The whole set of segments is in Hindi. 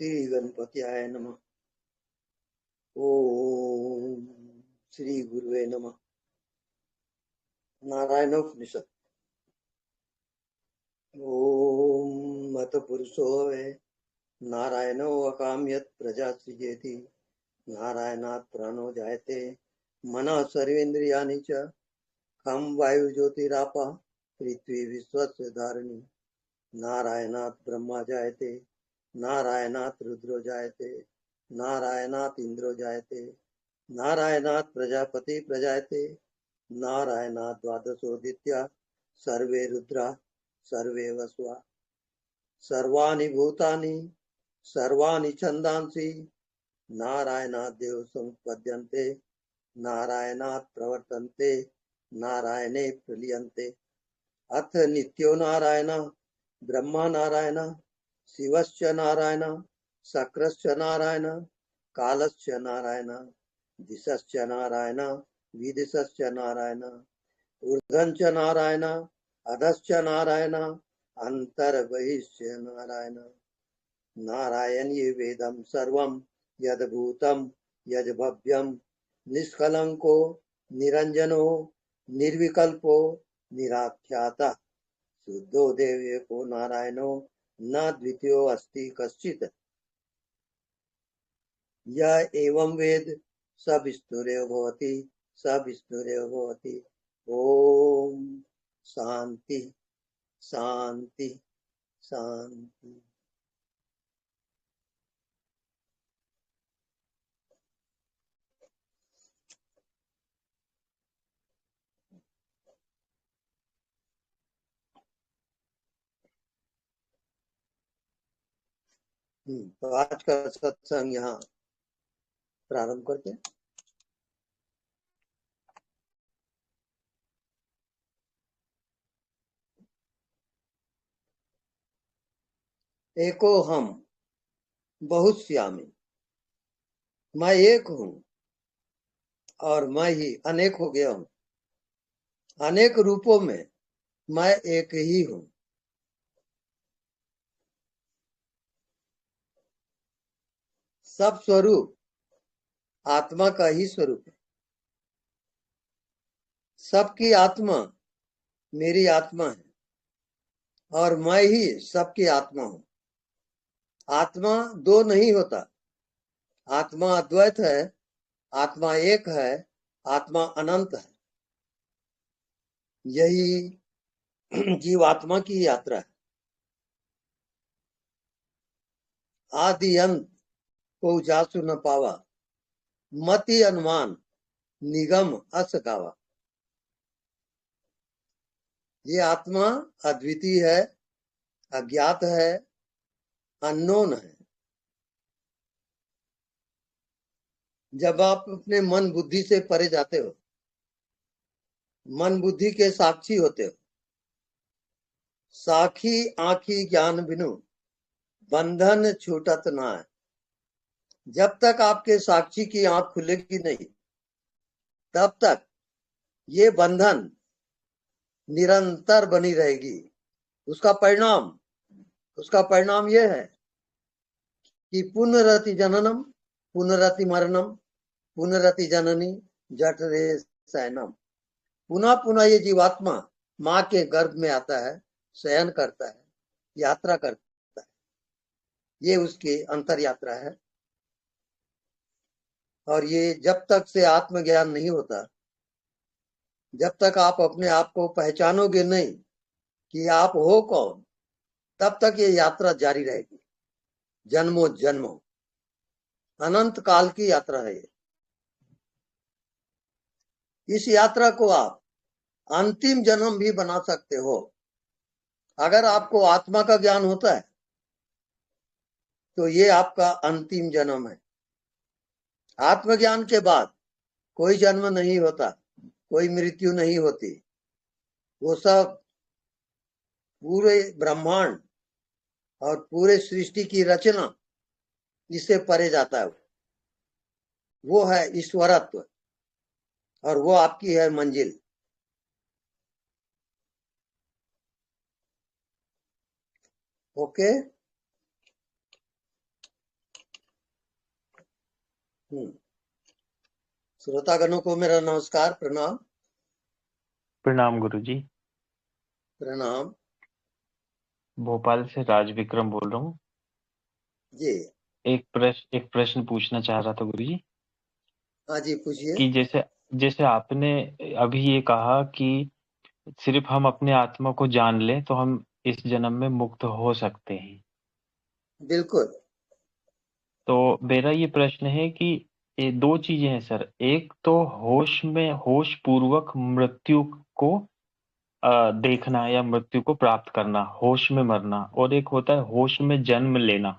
श्री गणपत्याय नमः। ओम श्री गुरुवे नमः। नारायणोपनिषद। ओम मत पुरुषो वे नारायणो अकाम्यत् प्रजा सृजेति नारायणात् प्राणो जायते मनः सर्वेन्द्रियाणि च खं वायु ज्योतिरापः पृथ्वी विश्वस्य धारिणी नारायणात् ब्रह्मा जायते नारायणात् रुद्रो जायते नारायणात् इंद्रो जायते नारायणात् प्रजापति प्रजायते नारायणात् द्वादशोदित्या सर्वे रुद्रा सर्वे वसवा सर्वाणि भूतानि सर्वाणि छन्दांसि नारायणात् देव संपद्यन्ते नारायणात् प्रवर्तन्ते नारायणे प्रलीयन्ते। अथ नित्यो नारायण ब्रह्मा नारायण शिवश्च नारायण शक्रश्च नारायण कालश्च नारायण दिशश्च नारायण विदिशश्च नारायण ऊर्ध्वश्च नारायण अधश्च नारायण अंतर्बहिश्च नारायण। नारायणीय वेदं सर्वं यद्भूतं यद्भव्यं निष्कलंको निरंजनो निर्विकल्पो निराख्याता शुद्धो देवको नारायणो न द्वितीयो अस्ति कश्चित्। यः एवं वेद स विष्णुरेव भवति स विष्णुरेव भवति। ओम शांति शांति शांति। तो आज का सत्संग यहाँ प्रारंभ करते हैं। एको हम बहुत श्यामी, मैं एक हूँ और मैं ही अनेक हो गया हूँ। अनेक रूपों में मैं एक ही हूँ। सब स्वरूप आत्मा का ही स्वरूप है। सबकी आत्मा मेरी आत्मा है और मैं ही सबकी आत्मा हूँ। आत्मा दो नहीं होता। आत्मा अद्वैत है, आत्मा एक है, आत्मा अनंत है। यही जीवात्मा की यात्रा है। आदि अंत को जासु न पावा, मति अनुमान निगम अस गावा। ये आत्मा अद्वितीय है, अज्ञात है, अननोन है। जब आप अपने मन बुद्धि से परे जाते हो, मन बुद्धि के साक्षी होते हो। साखी आँखी ज्ञान बिनु बंधन छूटत ना है। जब तक आपके साक्षी की आंख खुलेगी नहीं, तब तक ये बंधन निरंतर बनी रहेगी। उसका परिणाम यह है कि पुनरति जननम पुनरति मरणम पुनरति जननी जठरे शयनम। पुनः पुनः ये जीवात्मा माँ के गर्भ में आता है, शयन करता है, यात्रा करता है। ये उसकी अंतर यात्रा है। और ये जब तक से आत्मज्ञान नहीं होता, जब तक आप अपने आप को पहचानोगे नहीं कि आप हो कौन, तब तक ये यात्रा जारी रहेगी। जन्मों जन्मों अनंत काल की यात्रा है ये। इस यात्रा को आप अंतिम जन्म भी बना सकते हो। अगर आपको आत्मा का ज्ञान होता है तो ये आपका अंतिम जन्म है। आत्मज्ञान के बाद कोई जन्म नहीं होता, कोई मृत्यु नहीं होती। वो सब पूरे ब्रह्मांड और पूरे सृष्टि की रचना इससे परे जाता है। वो है ईश्वरत्व और वो आपकी है मंजिल। ओके। हम्म। श्रोतागणों को मेरा नमस्कार, प्रणाम। प्रणाम गुरुजी। प्रणाम। भोपाल से राज विक्रम बोल रहा हूँ। जी। एक प्रश्न पूछना चाह रहा था गुरुजी। हाँ जी, पूछिए। कि जैसे जैसे आपने अभी ये कहा कि सिर्फ हम अपने आत्मा को जान लें तो हम इस जन्म में मुक्त हो सकते हैं। बिल्कुल। तो मेरा ये प्रश्न है कि ये दो चीजें हैं सर। एक तो होश पूर्वक मृत्यु को देखना या मृत्यु को प्राप्त करना, होश में मरना, और एक होता है होश में जन्म लेना।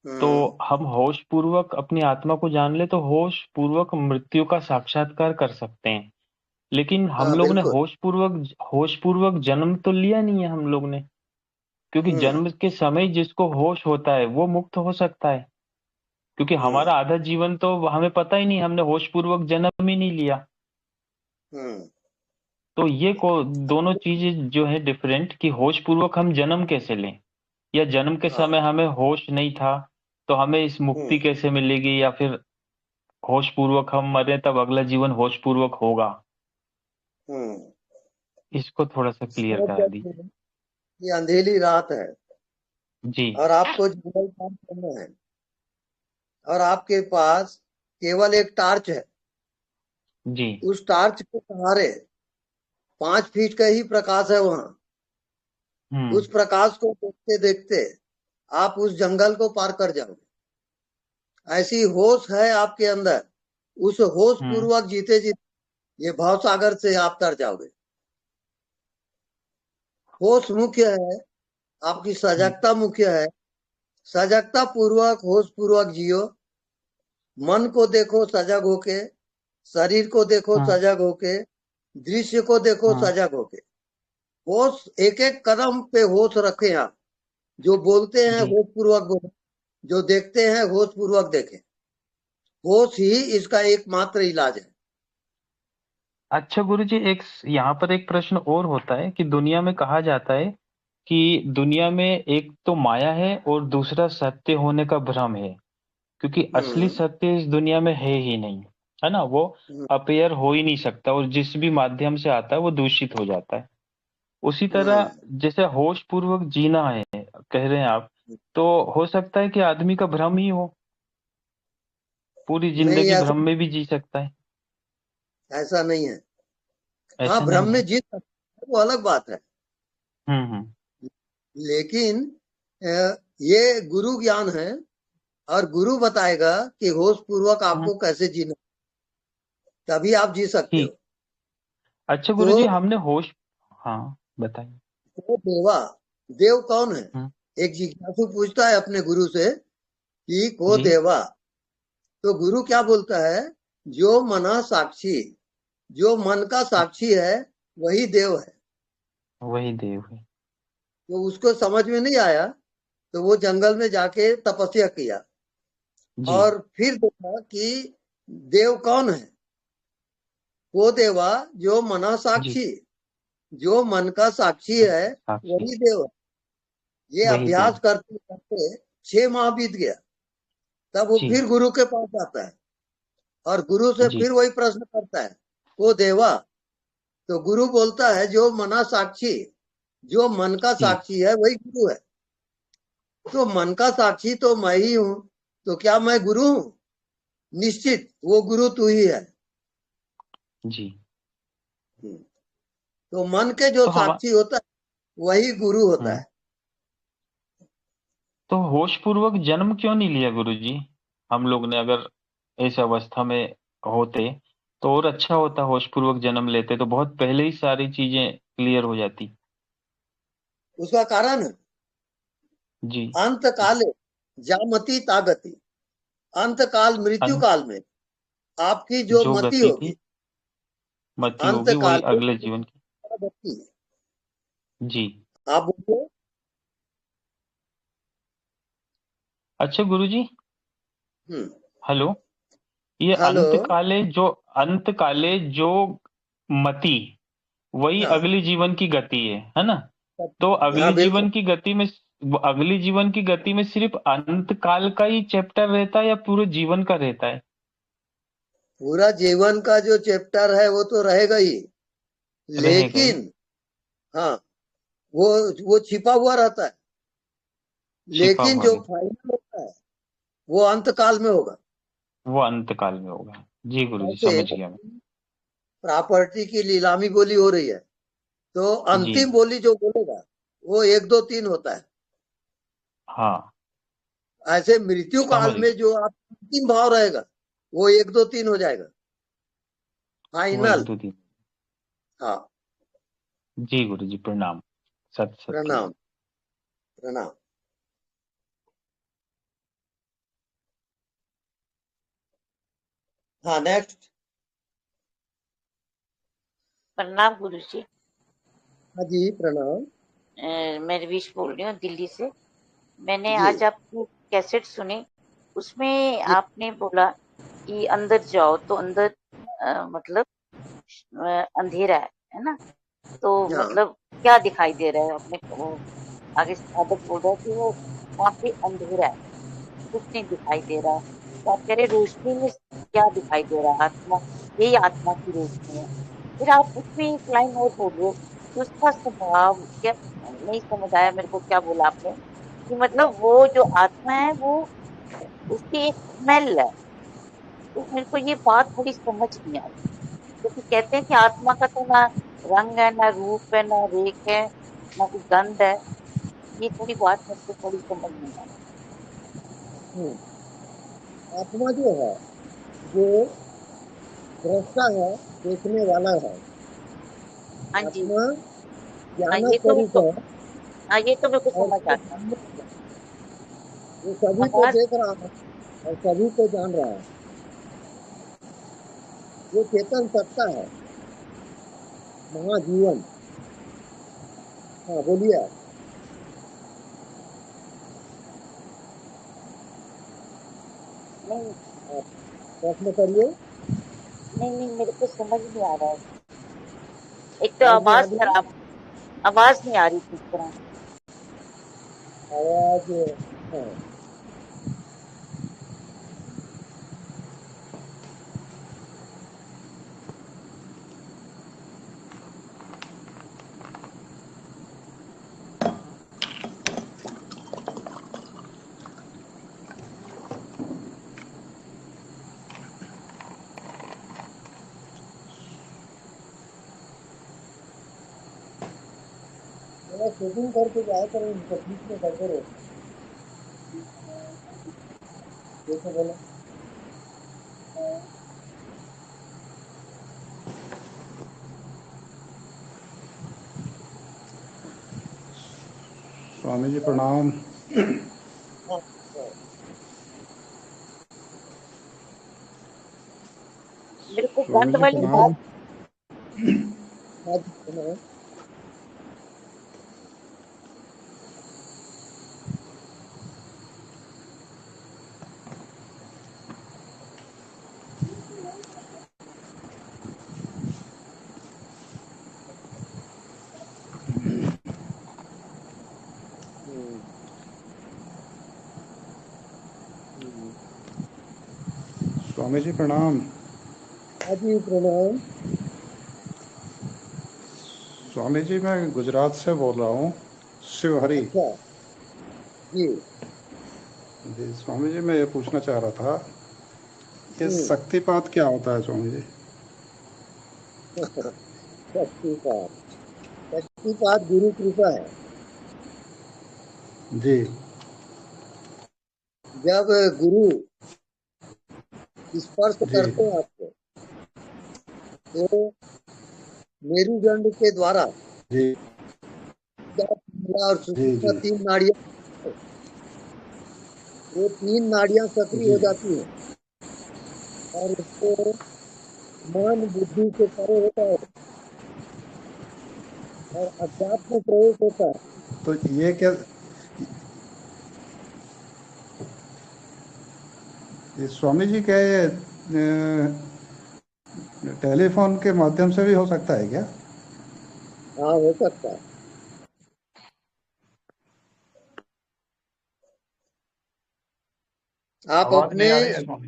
तो हम्म। हम होश पूर्वक अपनी आत्मा को जान ले तो होश पूर्वक मृत्यु का साक्षात्कार कर सकते हैं। लेकिन हम हाँ, लोग ने बिल्कुल। होश पूर्वक जन्म तो लिया नहीं है हम लोग ने। क्योंकि हम्म। जन्म के समय जिसको होश होता है वो मुक्त हो सकता है। क्योंकि हम्म। हमारा आधा जीवन तो हमें पता ही नहीं, हमने होश पूर्वक जन्म ही नहीं लिया। हम्म। तो ये को दोनों चीजें जो है डिफरेंट, कि होश पूर्वक हम जन्म कैसे लें, या जन्म के हाँ। समय हमें होश नहीं था तो हमें इस हम्म। मुक्ति कैसे मिलेगी, या फिर होश पूर्वक हम मरे तब अगला जीवन होश पूर्वक होगा। हम्म। इसको थोड़ा सा क्लियर समझ करा जाइए, दीजिए। ये अंधेरी रात है जी। और आपको जंगल काम करना है, और आपके पास केवल एक टार्च है। जी। उस टार्च के सहारे 5 फीट का ही प्रकाश है वहां। हम्म। उस प्रकाश को देखते देखते आप उस जंगल को पार कर जाओगे। ऐसी होश है आपके अंदर। उस होश हम्म। पूर्वक जीते जीते ये भाव सागर से आप तर जाओगे। होश मुख्य है, आपकी हम्म। सजगता मुख्य है। सजगता पूर्वक होश पूर्वक जियो। मन को देखो सजग होके, शरीर को देखो हम्म। सजग होके, दृश्य को देखो हम्म। सजग होके। होश एक एक कदम पे होश रखें आप। जो बोलते हैं जी। होश पूर्वक बोले, जो देखते हैं होश पूर्वक देखें। होश ही इसका एकमात्र इलाज है। अच्छा गुरुजी, यहाँ पर एक प्रश्न और होता है कि दुनिया में कहा जाता है कि दुनिया में एक तो माया है और दूसरा सत्य होने का भ्रम है। क्योंकि असली हम्म। सत्य इस दुनिया में है ही नहीं, है ना। वो हम्म। अपेयर हो ही नहीं सकता, और जिस भी माध्यम से आता है वो दूषित हो जाता है। उसी तरह हम्म। जैसे होश पूर्वक जीना है कह रहे हैं आप, तो हो सकता है कि आदमी का भ्रम ही हो, पूरी नहीं, जिंदगी ऐसा भ्रम में भी जी सकता है। ऐसा नहीं है। हाँ, ऐसा भ्रम नहीं में है। जीत सकते हैं, वो अलग बात है। हम्म। लेकिन ये गुरु ज्ञान है, और गुरु बताएगा कि होश पूर्वक हम्म। आपको कैसे जीना, तभी आप जी सकते ठीक। हो। अच्छा तो गुरुजी, हमने होश, हाँ बताइए। वो देव कौन है? हम्म। एक जिज्ञासु पूछता है अपने गुरु से कि को जी। देवा। तो गुरु क्या बोलता है? जो मना साक्षी, जो मन का साक्षी है, वही देव है। वही देव है। तो उसको समझ में नहीं आया, तो वो जंगल में जाके तपस्या किया, जी। और फिर देखा कि देव कौन है। वो देवा जो मना जी। साक्षी, जो मन का साक्षी है, साक्षी। वही देव है। ये वही अभ्यास देव। करते करते 6 माह बीत गया। तब वो जी। फिर गुरु के पास जाता है, और गुरु से जी। फिर वही प्रश्न करता है, वो देवा। तो गुरु बोलता है जो मना साक्षी, जो मन का जी। साक्षी है वही गुरु है। तो मन का साक्षी तो मैं ही हूं, तो क्या मैं गुरु हूं? निश्चित वो गुरु तू ही है। जी। तो मन के जो तो हम साक्षी होता है वही गुरु होता हम्म है। तो होश पूर्वक जन्म क्यों नहीं लिया गुरुजी? हम लोग ने अगर इस अवस्था में होते तो और अच्छा होता, होश पूर्वक जन्म लेते तो बहुत पहले ही सारी चीजें क्लियर हो जाती। उसका कारण है जी। अंत काले जामति तागति। अंत काल, मृत्यु अंत, काल में आपकी जो जो मति गति थी होगी, मति अंत होगी वही काल में अगले जीवन की। तागति। जी। आप बोलिए। अच्छा गुरुजी, हम्म। हेलो। ये हेलो। अंत काले जो मति, वही हाँ। अगली जीवन की गति है ना। तो हाँ, अगली बिल्कुल। जीवन की गति में, अगली जीवन की गति में सिर्फ अंत काल का ही चैप्टर रहता है या पूरे जीवन का रहता है? पूरा जीवन का जो चैप्टर है वो तो रहेगा ही, रहेगा ही। लेकिन हाँ वो छिपा हुआ रहता है, छिपा लेकिन हुआ जो रहता फाइनल होता है वो अंत काल में होगा। है, वो अंत काल में होगा। जी गुरुजी, जैसे समझ गया मैं। प्रॉपर्टी की नीलामी बोली हो रही है, तो जी। अंतिम बोली जो बोलेगा वो 1 2 3 होता है। हाँ, ऐसे मृत्यु समझ काल में गया। जो आप अंतिम भाव रहेगा वो 1 2 3 हो जाएगा, वो एक फाइनल। दो दिन। हाँ, जी गुरुजी, प्रणाम। सत सत प्रणाम। प्रणाम प्रणाम। हाँ, नेक्स्ट। प्रणाम गुरु जी। हाँ जी, प्रणाम मैं रवीश बोल रही हूँ दिल्ली से। मैंने जी। आज आपकी कैसेट सुनी, उसमें जी आपने बोला कि अंदर जाओ तो अंदर मतलब अंधेरा है ना। तो हाँ। मतलब क्या दिखाई दे रहा है अपने को? आगे साधक बोल रहा है कि वो वहाँ पे अंधेरा है, कुछ नहीं दिखाई दे रहा। तो आप कह रहे रोशनी में क्या दिखाई दे रहा है? आत्मा, यही आत्मा की रोशनी है। फिर आप उसमें एक लाइन और बोल रहे हो कि उसका स्वभाव क्या, नहीं समझ आया मेरे को क्या बोला आपने, कि मतलब वो जो आत्मा है वो, उसकी एक स्मेल है। तो मेरे को ये बात थोड़ी समझ नहीं आई, क्योंकि कहते हैं कि आत्मा का तो ना रंग है, ना रूप है, ना रेख है, ना कोई गंध है। ये थोड़ी बात मेरे को थोड़ी समझ नहीं आई। हम्म, आत्मा जो है वो दृष्टा है, देखने वाला है। हाँ जी। आत्मा हाँ ज्ञान ये तो मेरे स्वरूप को, है हाँ ये तो मेरे को और समझ आ वो गया। जानने वाला है। वो सभी को आवाज, देख रहा है और सभी को जान रहा है। वो चेतन सत्ता है, महाजीवन। हाँ, बोलिए आप। नहीं आप प्रश्न करिए। नहीं नहीं, मेरे को समझ नहीं आ रहा है। एक तो आज नहीं आ आवाज रही खराब, आवाज नहीं आ रही किस तरह। आवाज। हाँ। थोड़ा सेटिंग करके जाया करो, इनका बीच में गड़बड़ होता है। जैसे बोला। स्वामी जी प्रणाम। हाँ हाँ। मेरे को स्वामी गंध जी वाली बात, प्रणाम। हाँ जी, प्रणाम। हम्म, हम्म। स्वामी जी प्रणाम। हाँ जी, प्रणाम। स्वामी जी मैं गुजरात से बोल रहा हूँ, शिवहरी। अच्छा। जी। जी स्वामी जी, मैं ये पूछना चाह रहा था, ये हम्म। शक्तिपात क्या होता है स्वामी जी? शक्तिपात। शक्तिपात गुरु कृपा है। जी जब गुरु स्पर्श जी करते हैं आपको, तो मेरुदंड के द्वारा जी मूला और जी सुषुम्ना जी 3 नाड़ियां, वो 3 नाड़ियां सक्रिय जी हो जाती हैं और उसको मन बुद्धि से परे होता है और अध्यात्म में प्रवेश होता है। तो ये क्या, ये स्वामी जी क्या ये टेलीफोन के माध्यम से भी हो सकता है क्या? हाँ, हो सकता है। आप आवाज अपने नहीं आ रही है स्वामी।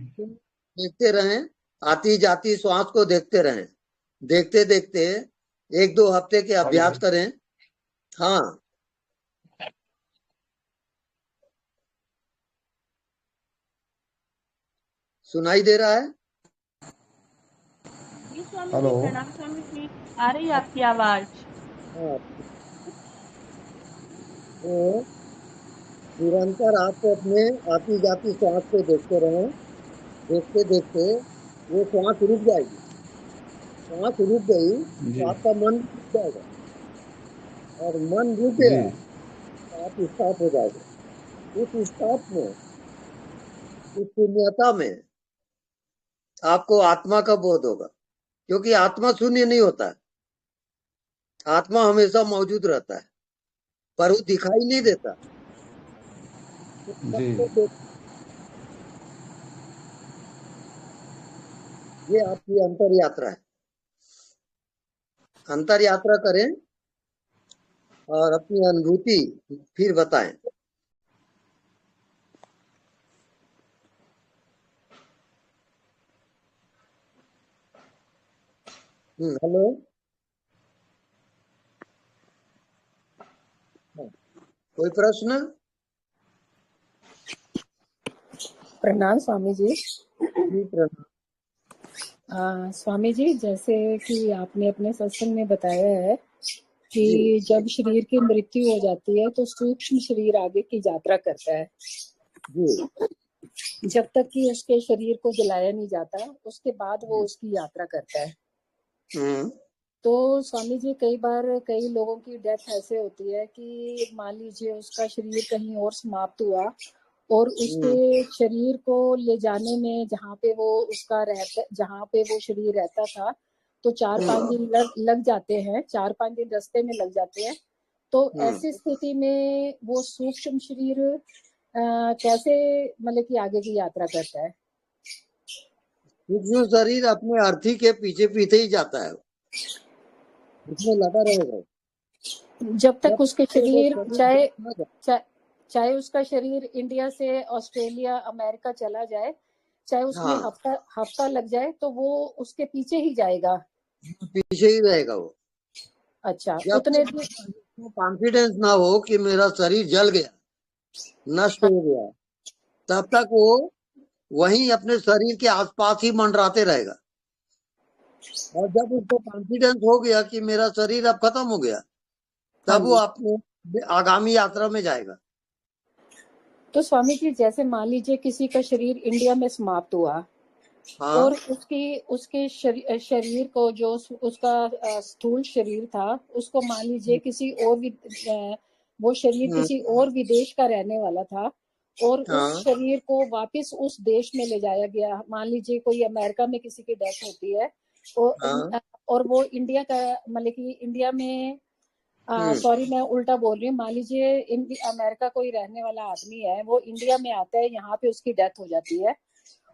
देखते रहें, आती जाती श्वास को देखते रहें। देखते देखते 1-2 हफ्ते के अभ्यास करें। हाँ, सुनाई दे रहा है? जी स्वामी जी, हेलो। प्रणाम स्वामी जी, आ रही है आपकी आवाज। हाँ, तो निरंतर आप अपने आती जाती श्वास को देखते रहें। देखते देखते वो श्वास रुक जाएगी। श्वास रुक गई जी तो आपका मन रुक जाएगा, और मन रुक जी गया तो आप स्टॉप हो जाओगे। उस स्टॉप में, उस शून्यता में आपको आत्मा का बोध होगा, क्योंकि आत्मा शून्य नहीं होता है। आत्मा हमेशा मौजूद रहता है, पर वो दिखाई नहीं देता। तो जी सबको देख- ये आपकी अंतर यात्रा है। अंतर यात्रा करें और अपनी अनुभूति फिर बताएं। हेलो। हाँ, कोई प्रश्न? प्रणाम स्वामी जी। जी प्रणाम। स्वामी जी, जैसे कि आपने अपने सत्संग में बताया है कि जी जब शरीर की मृत्यु हो जाती है तो सूक्ष्म शरीर आगे की यात्रा करता है। जी जब तक कि उसके शरीर को जलाया नहीं जाता, उसके बाद वो उसकी यात्रा करता है। हम्म तो स्वामी जी, कई बार कई लोगों की डेथ ऐसे होती है कि मान लीजिए उसका शरीर कहीं और समाप्त हुआ और उसके शरीर को ले जाने में जहाँ पे वो शरीर रहता था, तो 4-5 दिन लग जाते हैं। 4-5 दिन रास्ते में लग जाते हैं। तो ऐसी स्थिति में वो सूक्ष्म शरीर कैसे मतलब कि आगे की यात्रा करता है? सूक्ष्म शरीर अपने अर्थी के पीछे पीछे ही जाता है, उसमें लगा रहेगा। जब तक जब उसके तक वो शरीर शरीर ना जाए। चाहे उसका शरीर इंडिया से ऑस्ट्रेलिया अमेरिका चला जाए, चाहे उसमें हाँ, हफ्ता लग जाए, तो वो उसके पीछे ही जाएगा। पीछे ही रहेगा वो। अच्छा, जब उतने तक दिन। कॉन्फिडेंस ना हो कि मेरा शरीर जल गया, नष्ट हो गया, तब तक वो वहीं अपने शरीर के आसपास ही मंडराते रहेगा। और जब उसको कॉन्फिडेंस हो गया कि मेरा शरीर अब खत्म हो गया, हाँ तब वो जी। अपने आगामी यात्रा में जाएगा। तो स्वामी जी, जैसे मान लीजिए किसी का शरीर इंडिया में समाप्त हुआ हाँ और उसके शरीर को, जो उसका स्थूल शरीर था, उसको मान लीजिए किसी और वो शरीर किसी और विदेश का रहने वाला था और उस हाँ शरीर को वापस उस देश में ले जाया गया। मान लीजिए कोई अमेरिका में किसी की डेथ होती है हाँ और वो इंडिया का मतलब कि इंडिया में हम्म सॉरी, मैं उल्टा बोल रही हूँ। मान लीजिए अमेरिका कोई रहने वाला आदमी है, वो इंडिया में आता है, यहाँ पे उसकी डेथ हो जाती है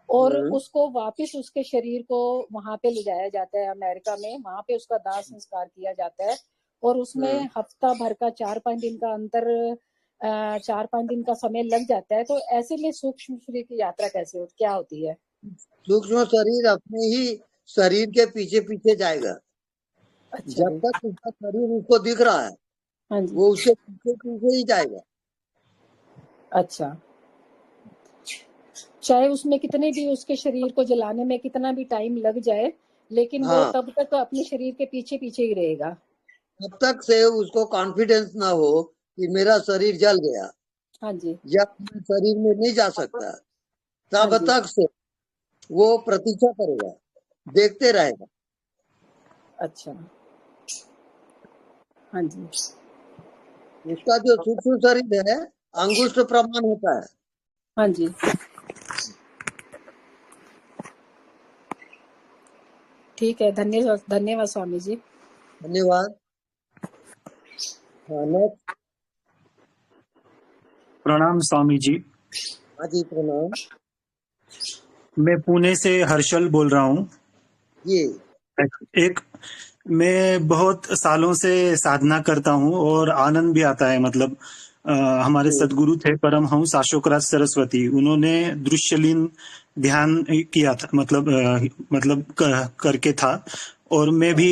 और उसको वापस उसके शरीर को वहां पे ले जाया जाता है अमेरिका में। वहां पे उसका दाह संस्कार किया जाता है और उसमें हफ्ता भर का 4-5 दिन का अंतर 4-5 दिन का समय लग जाता है। तो ऐसे में सूक्ष्म शरीर की यात्रा क्या होती है? सूक्ष्म शरीर अपने ही शरीर के पीछे पीछे जाएगा। अच्छा जब जी। तक उसका शरीर उसको दिख रहा है, हाँ जी। वो उसके पीछे पीछे ही जाएगा। अच्छा, चाहे उसमें कितने भी उसके शरीर को जलाने में कितना भी टाइम लग जाए, लेकिन वो हाँ, तब तक अपने शरीर के पीछे पीछे ही रहेगा। तब तक से उसको कॉन्फिडेंस ना हो कि मेरा शरीर जल गया हाँ जी। या मैं शरीर में नहीं जा सकता, हाँ तब जी। तक से वो प्रतीक्षा करेगा, देखते रहेगा। अच्छा। हाँ जी। उसका जो सूक्ष्म शरीर है, अंगुष्ठ प्रमाण होता है। हाँ जी। ठीक है, धन्यवाद धन्यवाद स्वामी जी। धन्यवाद। हाँ, नेक्स्ट। प्रणाम स्वामी जी। हाँ जी प्रणाम। मैं पुणे से हर्षल बोल रहा हूँ। जी एक मैं बहुत सालों से साधना करता हूँ और आनंद भी आता है। मतलब हमारे जी सदगुरु थे परमहंस अशोकराज सरस्वती, उन्होंने दृश्यलीन ध्यान किया था, मतलब करके था। और मैं भी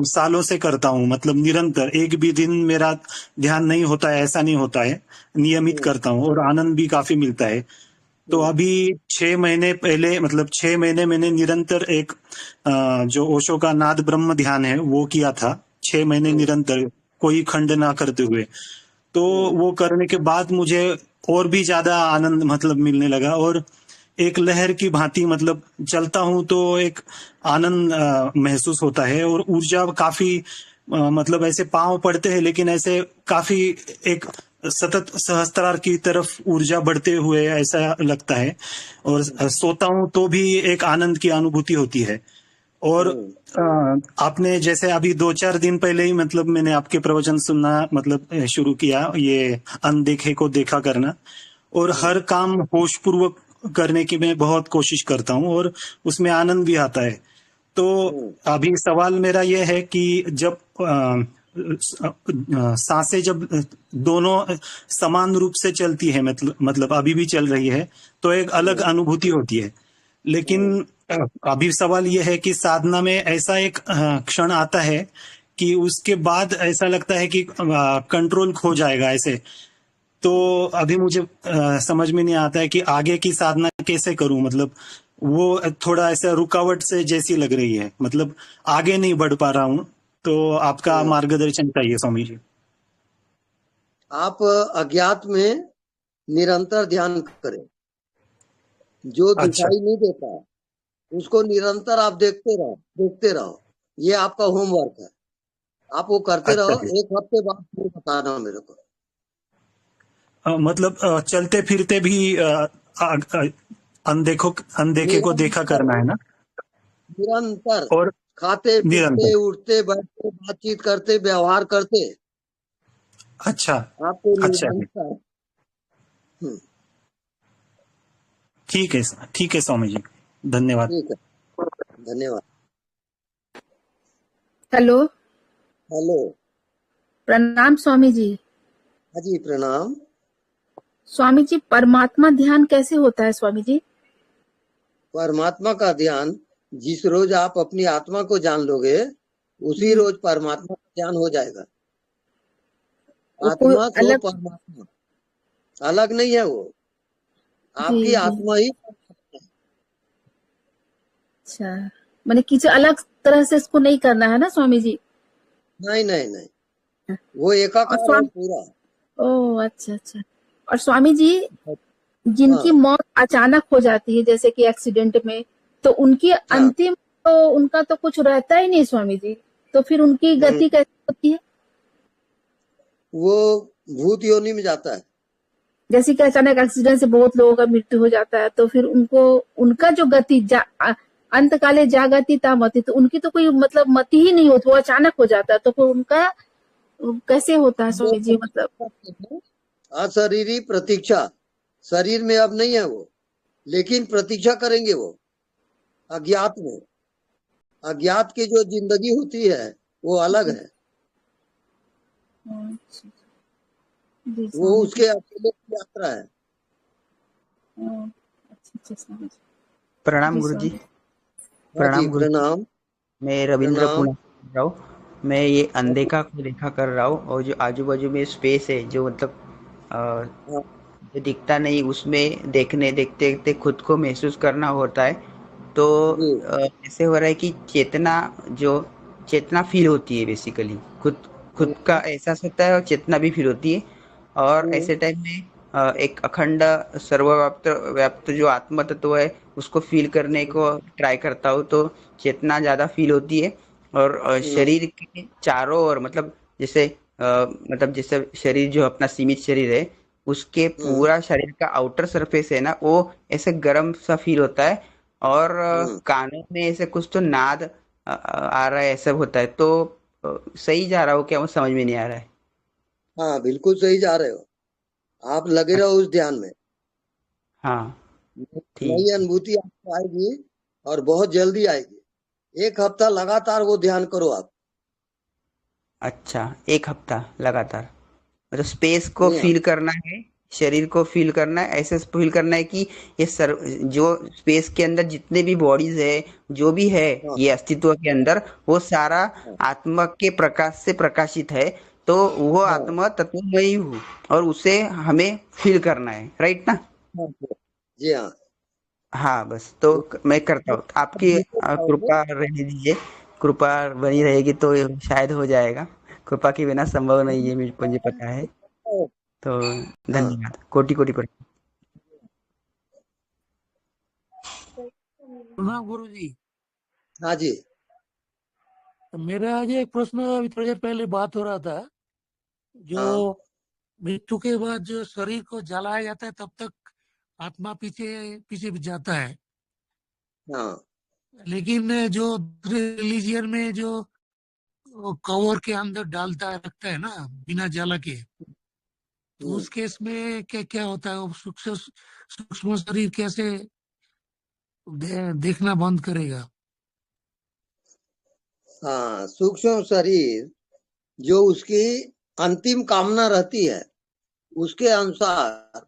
सालों से करता हूँ, मतलब निरंतर। एक भी दिन मेरा ध्यान नहीं होता है ऐसा नहीं होता है, नियमित करता हूँ और आनंद भी काफी मिलता है। तो अभी 6 महीने पहले, मतलब 6 महीने मैंने निरंतर एक जो ओशो का नाद ब्रह्म ध्यान है वो किया था, 6 महीने निरंतर, कोई खंड ना करते हुए। तो वो करने के बाद मुझे और भी ज्यादा आनंद मतलब मिलने लगा, और एक लहर की भांति मतलब चलता हूं तो एक आनंद महसूस होता है, और ऊर्जा काफी मतलब ऐसे पांव पड़ते हैं लेकिन ऐसे काफी एक सतत सहस्त्रार की तरफ ऊर्जा बढ़ते हुए ऐसा लगता है। और सोता हूं तो भी एक आनंद की अनुभूति होती है। और आपने जैसे अभी 2-4 दिन पहले ही मतलब मैंने आपके प्रवचन सुनना मतलब शुरू किया, ये अनदेखे को देखा करना, और हर काम होशपूर्वक करने की मैं बहुत कोशिश करता हूँ और उसमें आनंद भी आता है। तो अभी सवाल मेरा यह है कि जब सांसें जब दोनों समान रूप से चलती है, मतलब अभी भी चल रही है, तो एक अलग अनुभूति होती है। लेकिन अभी सवाल यह है कि साधना में ऐसा एक क्षण आता है कि उसके बाद ऐसा लगता है कि कंट्रोल खो जाएगा ऐसे। तो अभी मुझे समझ में नहीं आता है कि आगे की साधना कैसे करूं, मतलब वो थोड़ा ऐसा रुकावट से जैसी लग रही है, मतलब आगे नहीं बढ़ पा रहा हूं। तो आपका मार्गदर्शन चाहिए स्वामी जी। आप अज्ञात में निरंतर ध्यान करें। जो अच्छा दिखाई नहीं देता उसको निरंतर आप देखते रहो। ये आपका होमवर्क है, आप वो करते अच्छा रहो। जी। 1 हफ्ते बाद फिर बताना मेरे को। मतलब चलते फिरते भी अनदेखे को देखा निरंतर करना है ना। निरंतर और खाते पीते निरंतर। उठते बैठते बातचीत करते व्यवहार करते अच्छा। आपको अच्छा जी। निरंतर। हम्म, ठीक है स्वामी जी, धन्यवाद। ठीक है, धन्यवाद। Hello, hello. प्रणाम स्वामी जी। हाँ जी, प्रणाम। स्वामी जी, परमात्मा ध्यान कैसे होता है स्वामी जी? परमात्मा का ध्यान जिस रोज आप अपनी आत्मा को जान लोगे उसी जी, रोज परमात्मा का ज्ञान हो जाएगा। वो कोई आत्मा सो अलग। परमात्मा, अलग नहीं है वो। जी आपकी जी। आत्मा ही परमात्मा है। अच्छा, मैंने किसी अलग तरह से इसको नहीं करना है ना स्वामी जी? नहीं नहीं नहीं, वो और एकाकार है स्वामी, पूरा। ओह अच्छा अच्छा। और स्वामी जी, हाँ, जिनकी मौत अचानक हो जाती है जैसे कि एक्सीडेंट में, तो उनकी हाँ। अंतिम, तो उनका तो कुछ रहता ही नहीं स्वामी जी, तो फिर उनकी हम्म, गति कैसे होती है? वो भूत योनि में जाता है। जैसे कि अचानक एक्सीडेंट से बहुत लोगों का मृत्यु हो जाता है, तो फिर उनको, उनका जो गति अंत काले जागति तामति, तो उनकी तो कोई मतलब मति ही नहीं होती, वो अचानक हो जाता है, तो फिर उनका कैसे होता है वो स्वामी जी मतलब? अशरीरी प्रतीक्षा, शरीर में अब नहीं है वो, लेकिन प्रतीक्षा करेंगे वो अज्ञात में। अज्ञात की जो जिंदगी होती है वो अलग है। अच्छा, जी वो स्वामी जी। उसके अकेले की यात्रा है। अच्छा अच्छा स्वामी जी। प्रणाम जी गुरुजी। स्वामी। हाँ जी, प्रणाम गुरु। प्रणाम। मैं रविंद्र प्रणाम। पुणे कर रहा हूँ। मैं ये अनदेखा को देखा कर रहा हूँ, और जो आजू बाजू में स्पेस है जो मतलब हाँ, जो दिखता नहीं, उसमें देखते देखते खुद को महसूस करना होता है। तो जी। ऐसे हो रहा है कि चेतना फील होती है बेसिकली, खुद खुद का एहसास होता है और चेतना भी फील होती है। और हम्म, ऐसे टाइम में एक अखंड सर्वव्याप्त व्याप्त जो आत्म तत्व है उसको फील करने को ट्राई करता हूँ, तो चेतना ज्यादा फील होती है। और हम्म, शरीर के चारों ओर मतलब जैसे शरीर जो अपना सीमित शरीर है, उसके हम्म, पूरा शरीर का आउटर सरफेस है ना, वो ऐसे गर्म सा फील होता है। और हम्म। कानों में ऐसे कुछ तो नाद आ रहा है, ऐसा होता है। तो सही जा रहा हो क्या, वो समझ में नहीं आ रहा है। हाँ, बिल्कुल सही जा रहे हो। आप लगे रहो अच्छा। उस ध्यान में। हाँ। ठीक नई है। अनुभूति आपको आएगी और बहुत जल्दी आएगी। 1 हफ्ता लगातार वो ध्यान करो आप। अच्छा, 1 हफ्ता लगातार मतलब स्पेस को जी हाँ। फील करना है, शरीर को फील करना है, ऐसे फील करना है कि ये जो स्पेस के अंदर जितने भी बॉडीज है, जो भी है हाँ ये अस्तित्व के अंदर, वो सारा हाँ आत्मा के प्रकाश से प्रकाशित है। तो वो हाँ आत्मा तत्वमयी हूँ और उसे हमें फील करना है, राइट ना? हाँ, जी हाँ। हाँ, बस तो मैं करता हूँ। आपकी नीचे जाओगे, कृपा रहने दीजिए, कृपा बनी रहेगी तो ये शायद हो जाएगा। कृपा के बिना संभव नहीं है, मुझे पता है। तो हाँ धन्यवाद, कोटि कोटि प्रणाम। प्रणाम गुरु जी। हाँ जी। तो मेरा आज एक प्रश्न, अभी थोड़ी देर पहले बात हो रहा था, जो हाँ मृत्यु के बाद जो शरीर को जलाया जाता है तब तक आत्मा पीछे पीछे जाता है, हाँ लेकिन जो रिलीजियन में जो कवर के अंदर डालता रखता है ना बिना जला के, तो उस केस में क्या क्या होता है? वो सूक्ष्म शरीर कैसे देखना बंद करेगा? हाँ, सूक्ष्म शरीर जो उसकी अंतिम कामना रहती है उसके अनुसार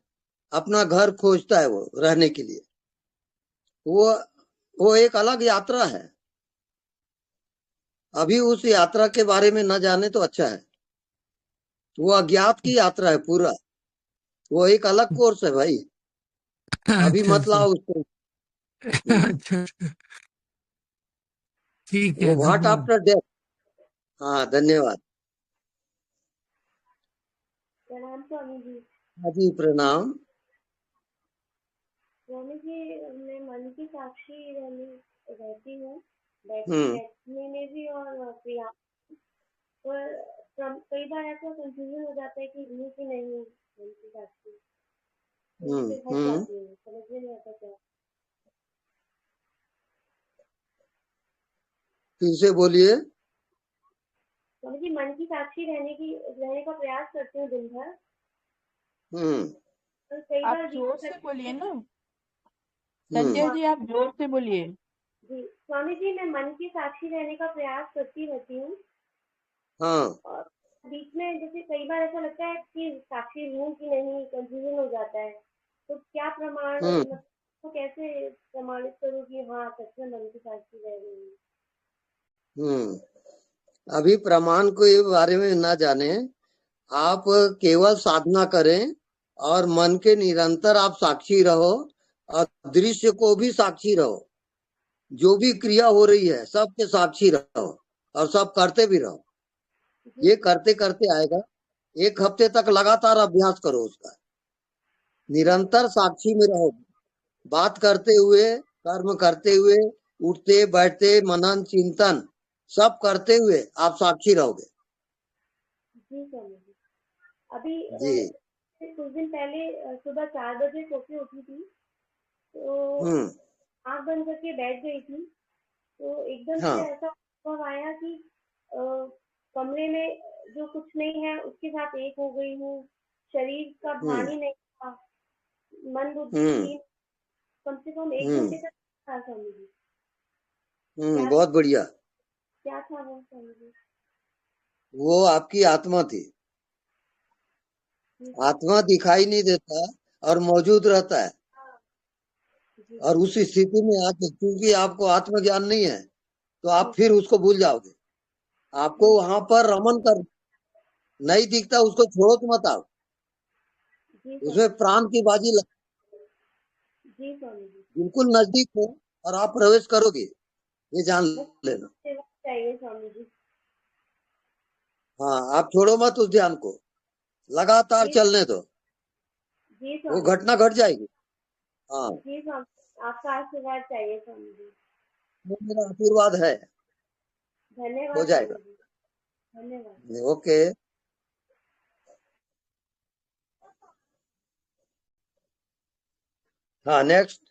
अपना घर खोजता है वो रहने के लिए। वो एक अलग यात्रा है। अभी उस यात्रा के बारे में न जाने तो अच्छा है। वो अज्ञात की यात्रा है पूरा। वो एक अलग कोर्स है भाई। अभी अच्छा मत लाओ उसको। अच्छा, ठीक वो है, व्हाट धन्यवाद। After death. हाँ धन्यवाद। प्रणाम स्वामी जी। हाँ जी प्रणाम। स्वामी जी, मैं मन की साक्षी रहती हूँ, हम्म बैठने में भी और क्रिया, पर कई बार ऐसा कंफ्यूजन हो जाता है कि हूँ कि नहीं हूँ मन की साक्षी। तो उससे फंस जाती हूँ, समझ में नहीं आता क्या। फिर से बोलिए। स्वामी जी, मन की साक्षी रहने का प्रयास करती हूँ दिन भर, पर कई आप बार जोर से बोलिए ना, हम्म संजय जी, आप जोर से बोलिए। जी स्वामी जी, मैं मन की साक्षी रहने का प्रयास करती रहती हूँ, हाँ और बीच में जैसे कई बार ऐसा लगता है कि साक्षी हूँ कि नहीं, कंफ्यूजन हो जाता है। तो क्या प्रमाण, हम्म तो कैसे प्रमाणित करूँ कि हाँ सच में मन की साक्षी रह रही हूँ? अभी प्रमाण के बारे में ना जाने। आप केवल साधना करें और मन के निरंतर आप साक्षी रहो और दृश्य को भी साक्षी रहो। जो भी क्रिया हो रही है सबके साक्षी रहो और सब करते भी रहो। ये करते करते आएगा। एक हफ्ते तक लगातार अभ्यास करो उसका। निरंतर साक्षी में रहो। बात करते हुए, कर्म करते हुए, उठते बैठते, मनन चिंतन सब करते हुए आप साक्षी रहोगे। जी स्वामी जी। अभी जी कुछ दिन पहले सुबह 4 बजे सो के उठी थी, तो हम्म आँख बंद करके बैठ गई थी। तो एकदम से हाँ ऐसा अनुभव आया कि कमरे में जो कुछ नहीं है उसके साथ एक हो गई हूँ। शरीर का भान ही नहीं था, मन बुद्धि हम्म थी। कम से कम 1 हम्म घंटे तक था स्वामी जी। क्या बहुत बढ़िया। क्या था वो स्वामी जी? वो आपकी आत्मा थी। जी आत्मा दिखाई नहीं देता और मौजूद रहता है। जी और उस स्थिति में आके क्योंकि आपको आत्मज्ञान नहीं है तो आप जी फिर उसको भूल जाओगे। आपको जी वहां पर रमन कर नहीं दिखता उसको छोड़ो तो मत आओ। जी उसमें स्वामी प्राण की बाजी जी स्वामी जी। बिल्कुल नजदीक हो और आप प्रवेश करोगे, ये जान बस लेना। सेवा चाहिए स्वामी जी। हाँ आप छोड़ो मत उस ध्यान को, लगातार जी चलने दो। जी वो स्वामी जी। घटना घट जाएगी। हाँ जी स्वामी, आपका आशीर्वाद चाहिए स्वामी जी। वो मेरा आशीर्वाद है। हो धन्यवाद जाएगा। स्वामी जी। धन्यवाद। ओके। हाँ नेक्स्ट।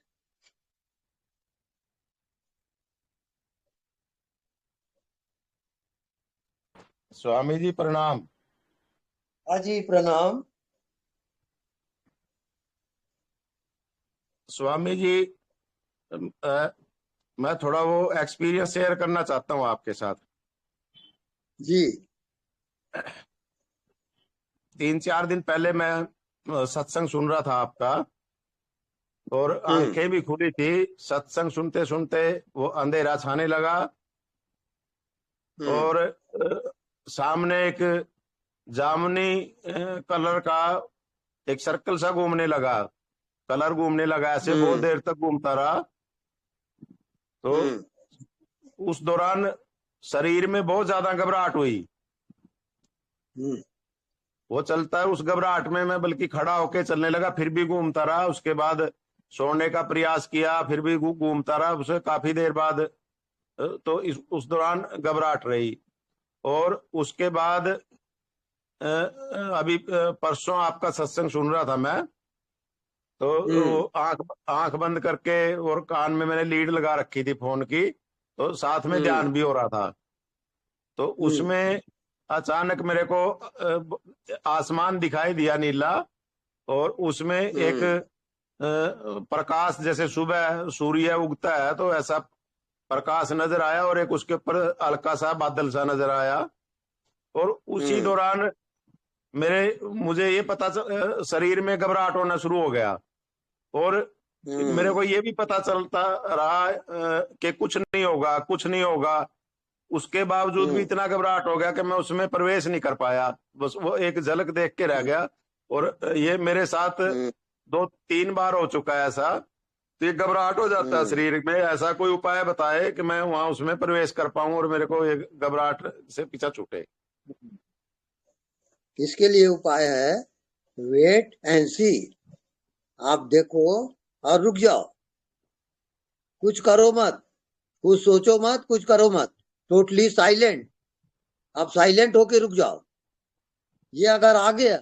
स्वामी जी प्रणाम। हाँ जी प्रणाम। स्वामी जी, मैं थोड़ा वो एक्सपीरियंस शेयर करना चाहता हूँ आपके साथ। जी 3-4 दिन पहले मैं सत्संग सुन रहा था आपका, और आंखें भी खुली थी। सत्संग सुनते सुनते वो अंधेरा छाने लगा, और सामने एक जामुनी कलर का एक सर्कल सा घूमने लगा, कलर घूमने लगा, ऐसे बहुत देर तक घूमता रहा। तो उस दौरान शरीर में बहुत ज्यादा घबराहट हुई। वो चलता है, उस घबराहट में मैं बल्कि खड़ा होके चलने लगा, फिर भी घूमता रहा। उसके बाद सोने का प्रयास किया, फिर भी घूमता रहा। उसे काफी देर बाद तो उस दौरान घबराहट रही। और उसके बाद अभी परसों आपका सत्संग सुन रहा था मैं, तो आंख बंद करके, और कान में मैंने लीड लगा रखी थी फोन की, तो साथ में ध्यान भी हो रहा था। तो उसमें अचानक मेरे को आसमान दिखाई दिया नीला, और उसमें एक प्रकाश, जैसे सुबह सूर्य उगता है तो ऐसा प्रकाश नजर आया, और एक उसके ऊपर हल्का सा बादल सा नजर आया। और उसी दौरान मुझे ये पता शरीर में घबराहट होना शुरू हो गया, और मेरे को ये भी पता चलता रहा कि कुछ नहीं होगा, कुछ नहीं होगा। उसके बावजूद भी इतना घबराहट हो गया कि मैं उसमें प्रवेश नहीं कर पाया, बस वो एक झलक देख के रह गया। और ये मेरे साथ 2-3 बार हो चुका है ऐसा। तो ये घबराहट हो जाता है शरीर में। ऐसा कोई उपाय बताए कि मैं वहां उसमें प्रवेश कर पाऊं और मेरे को ये घबराहट से पीछा छूटे। इसके लिए उपाय है, वेट एंड सी। आप देखो और रुक जाओ, कुछ करो मत, कुछ सोचो मत, कुछ करो मत, टोटली साइलेंट। आप साइलेंट होके रुक जाओ। ये अगर आ गया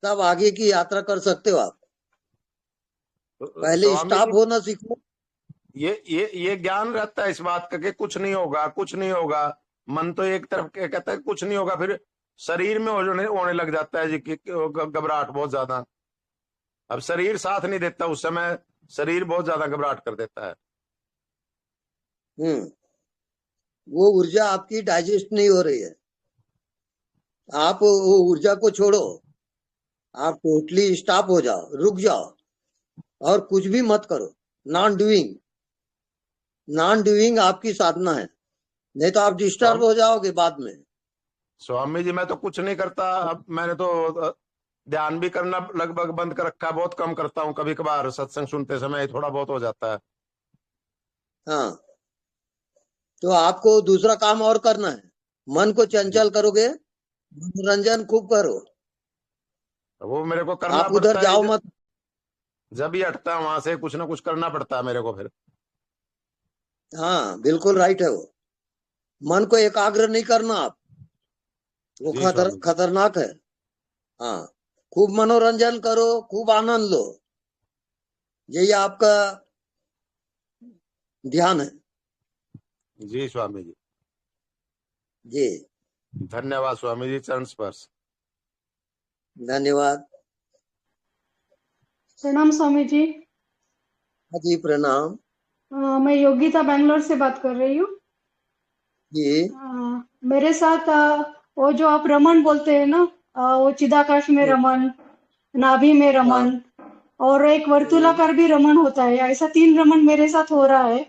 तब आगे की यात्रा कर सकते हो आप। पहले स्टॉप होना सीखो। ये ज्ञान रहता है इस बात का कि कुछ नहीं होगा, कुछ नहीं होगा। मन तो एक तरफ कहता है कुछ नहीं होगा, फिर शरीर में होने लग जाता है जी कि घबराहट बहुत ज्यादा। अब शरीर साथ नहीं देता, उस समय शरीर बहुत ज्यादा घबराहट कर देता है। वो ऊर्जा आपकी डाइजेस्ट नहीं हो रही है। आप वो ऊर्जा को छोड़ो, आप टोटली स्टॉप हो जाओ, रुक जाओ और कुछ भी मत करो। नॉन डूइंग आपकी साधना है, नहीं तो आप डिस्टर्ब हो जाओगे बाद में। स्वामी जी, मैं तो कुछ नहीं करता। अब मैंने तो ध्यान भी करना लगभग बंद कर रखा है, बहुत कम करता हूँ। कभी कभार सत्संग सुनते समय थोड़ा बहुत हो जाता है। हाँ, तो आपको दूसरा काम और करना है। मन को चंचल करोगे, मनोरंजन खूब करो। वो मेरे को करना आप उधर जाओ मत। जब भी हटता है वहां से कुछ ना कुछ करना पड़ता है मेरे को फिर। हाँ, बिल्कुल राइट है। वो मन को एकाग्र नहीं करना आप, वो खतरनाक है। हाँ, खूब मनोरंजन करो, खूब आनंद लो, यही आपका ध्यान है। जी स्वामी जी, जी धन्यवाद स्वामी जी, चरण स्पर्श। धन्यवाद। प्रणाम स्वामी जी। जी प्रणाम। मैं योगिता बैंगलोर से बात कर रही हूँ जी। मेरे साथ वो जो आप रमन बोलते हैं ना, वो चिदाकाश में रमन, नाभि में रमन, और एक वर्तुलाकार भी रमन होता है। ऐसा 3 रमन मेरे साथ हो रहा है।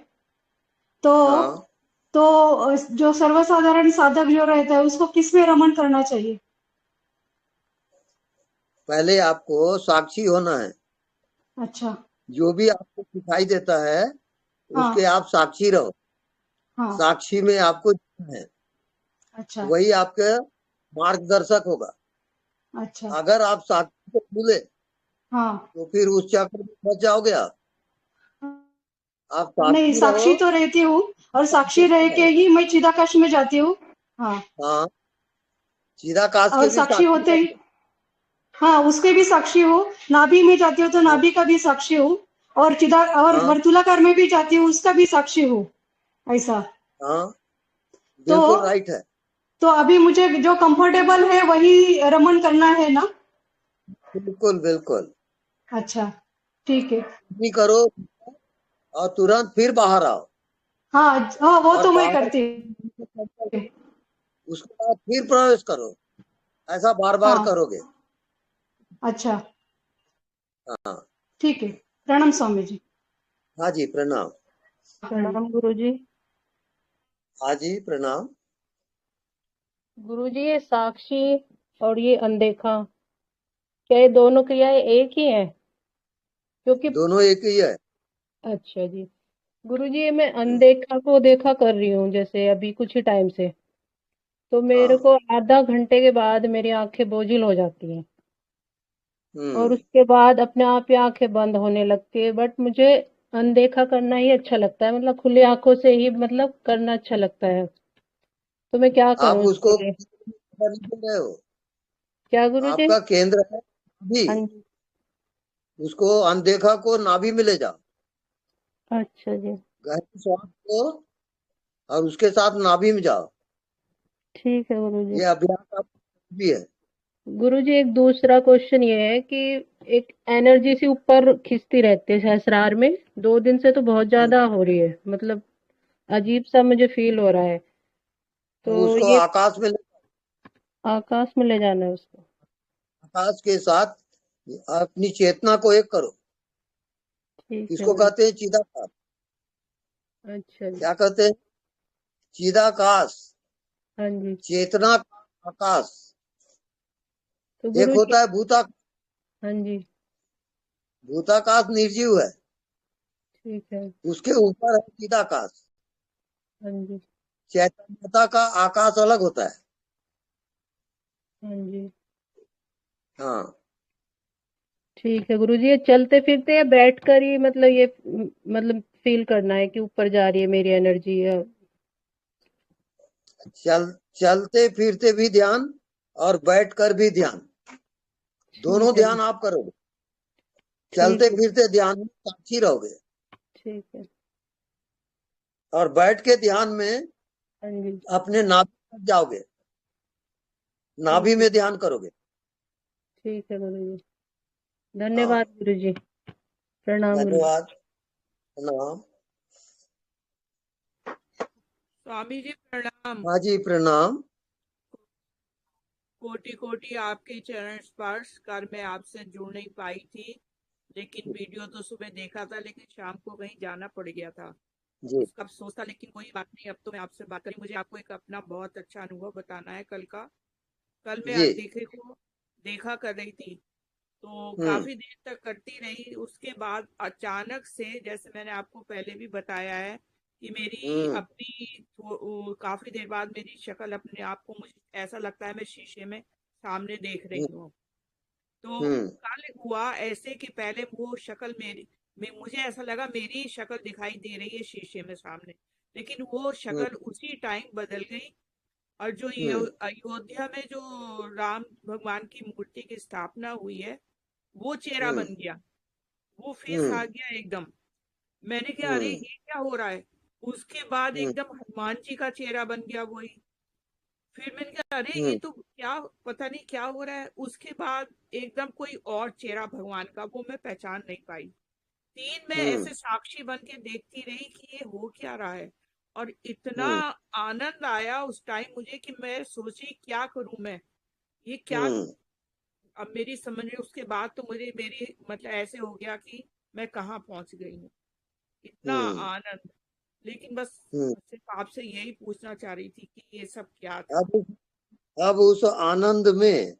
तो जो सर्वसाधारण साधक जो रहता है उसको किस में रमन करना चाहिए? पहले आपको साक्षी होना है। अच्छा। जो भी आपको दिखाई देता है उसके आप साक्षी रहो। साक्षी में आपको है। अच्छा। वही आपके मार्गदर्शक होगा। अच्छा। अगर आप साक्षी को भूले तो फिर उस चक्र में फंस जाओगे आप। नहीं, साक्षी तो रहती हूँ, और साक्षी रह के ही मैं चिदाकाश में जाती हूँ। हाँ, चिदाकाश और साक्षी होते ही उसके भी साक्षी हूँ। नाभि में जाती हूँ तो नाभि का भी साक्षी हूँ, और वर्तुलाकार में भी जाती हूँ, उसका भी साक्षी हूँ। ऐसा। बिल्कुल राइट है। तो अभी मुझे जो कंफर्टेबल है वही रमन करना है ना? बिल्कुल बिल्कुल। अच्छा, ठीक है। नहीं करो और तुरंत फिर बाहर आओ। हाँ, वो तो मैं करती हूँ। उसके बाद फिर प्रवेश करो। ऐसा बार बार करोगे। अच्छा, हाँ ठीक है। प्रणाम स्वामी जी। हाँ जी प्रणाम। प्रणाम गुरुजी। हाँ जी प्रणाम। गुरुजी, ये साक्षी और ये अनदेखा, क्या ये दोनों क्रियाएं एक ही हैं? क्योंकि दोनों एक ही है। अच्छा जी। गुरुजी, ये मैं अनदेखा को देखा कर रही हूँ जैसे अभी कुछ ही टाइम से, तो मेरे हाँ को आधा घंटे के बाद मेरी आंखें बोझिल हो जाती हैं और हम्म उसके बाद अपने आप ही आंखें बंद होने लगती है। बट मुझे अनदेखा करना ही अच्छा लगता है, मतलब खुली आंखों से ही मतलब करना अच्छा लगता है। तो मैं क्या आप करूँ इसके उसको लिए? नहीं दे रहे हो। क्या गुरुजी? आपका केंद्र है नाभि, हाँ जी। उसको अनदेखा को नाभि में ले जाओ, अच्छा जी। गहरी श्वास को, और उसके साथ नाभि में जाओ। ठीक है गुरुजी। ये अभ्यास आप भी है। गुरुजी, एक दूसरा क्वेश्चन ये है कि एक एनर्जी सी ऊपर खिंचती रहती है सहस्रार में, 2 दिन से तो बहुत ज्यादा हो रही है, मतलब अजीब सा मुझे फील हो रहा है। तो तो उसको ये आकाश में आकाश में ले जाना है उसको? आकाश के साथ अपनी चेतना को एक करो। ठीक है इसको गुरु। कहते हैं चिदाकाश। अच्छा जी। क्या कहते हैं? चिदाकाश, हाँ जी। चेतना का आकाश। तो एक गुरु जी। होता है भूताकाश। हाँ जी। भूताकाश निर्जीव है, ठीक है। उसके ऊपर है चिदाकाश। हाँ जी। चैतन्यता का आकाश अलग होता है। हाँ जी। हाँ ठीक है गुरु जी, ये चलते फिरते या बैठ कर ही मतलब ये मतलब फील करना है कि ऊपर जा रही है मेरी एनर्जी? या चलते फिरते भी ध्यान और बैठकर भी ध्यान, दोनों ठीक है। ध्यान आप करोगे। ठीक चलते है। फिरते ध्यान में साक्षी रहोगे, ठीक है। और बैठ के ध्यान में हाँ जी। अपने नाभि तक जाओगे, नाभि ठीक है। में ध्यान करोगे। ठीक है गुरु जी। हाँ धन्यवाद गुरु जी। प्रणाम गुरु जी। धन्यवाद प्रणाम। स्वामी जी प्रणाम। हाँ जी प्रणाम। कोटि कोटि आपके चरण स्पर्श कर, मैं आपसे जुड़ नहीं पाई थी, लेकिन वीडियो तो सुबह देखा था, लेकिन शाम को कहीं जाना पड़ गया था, जी उसका अफसोस था। लेकिन कोई बात नहीं, अब तो मैं आपसे बात करी। मुझे आपको एक अपना बहुत अच्छा अनुभव बताना है कल का। कल मैं जी अनदेखे को देखा कर रही थी, तो हम्म काफी देर तक करती रही। उसके बाद अचानक से, जैसे मैंने आपको पहले भी बताया है कि मेरी हम्म अपनी काफी देर बाद मेरी शक्ल अपने आप को, मुझे ऐसा लगता है मैं शीशे में सामने देख रही हम्म हूँ। तो हम्म कल हुआ ऐसे कि पहले वो शक्ल मेरी, मुझे ऐसा लगा मेरी शक्ल दिखाई दे रही है शीशे में सामने, लेकिन वो हम्म शक्ल उसी टाइम बदल गई। और जो हम्म अयोध्या में जो राम भगवान की मूर्ति की स्थापना हुई है, वो चेहरा हम्म बन गया, वो फेस आ हम्म गया एकदम। मैंने कहा अरे हम्म ये क्या हो रहा है। उसके बाद हम्म एकदम हनुमान जी का चेहरा बन गया वही। फिर मैंने कहा अरे ये हम्म तो क्या, पता नहीं क्या हो रहा है। उसके बाद एकदम कोई और चेहरा भगवान का, वो मैं पहचान नहीं पाई। 3 मैं हम्म ऐसे साक्षी बन के देखती रही कि ये हो क्या रहा है। और इतना हम्म आनंद आया उस टाइम मुझे कि मैं सोची क्या करूं मैं, ये क्या। हम्म अब मेरी समझ में उसके बाद तो मुझे मेरी मतलब ऐसे हो गया कि मैं कहाँ पहुंच गई हूँ, इतना हम्म आनंद। लेकिन बस हम्म। सिर्फ आपसे यही पूछना चाह रही थी कि ये सब क्या था। अब उस आनंद में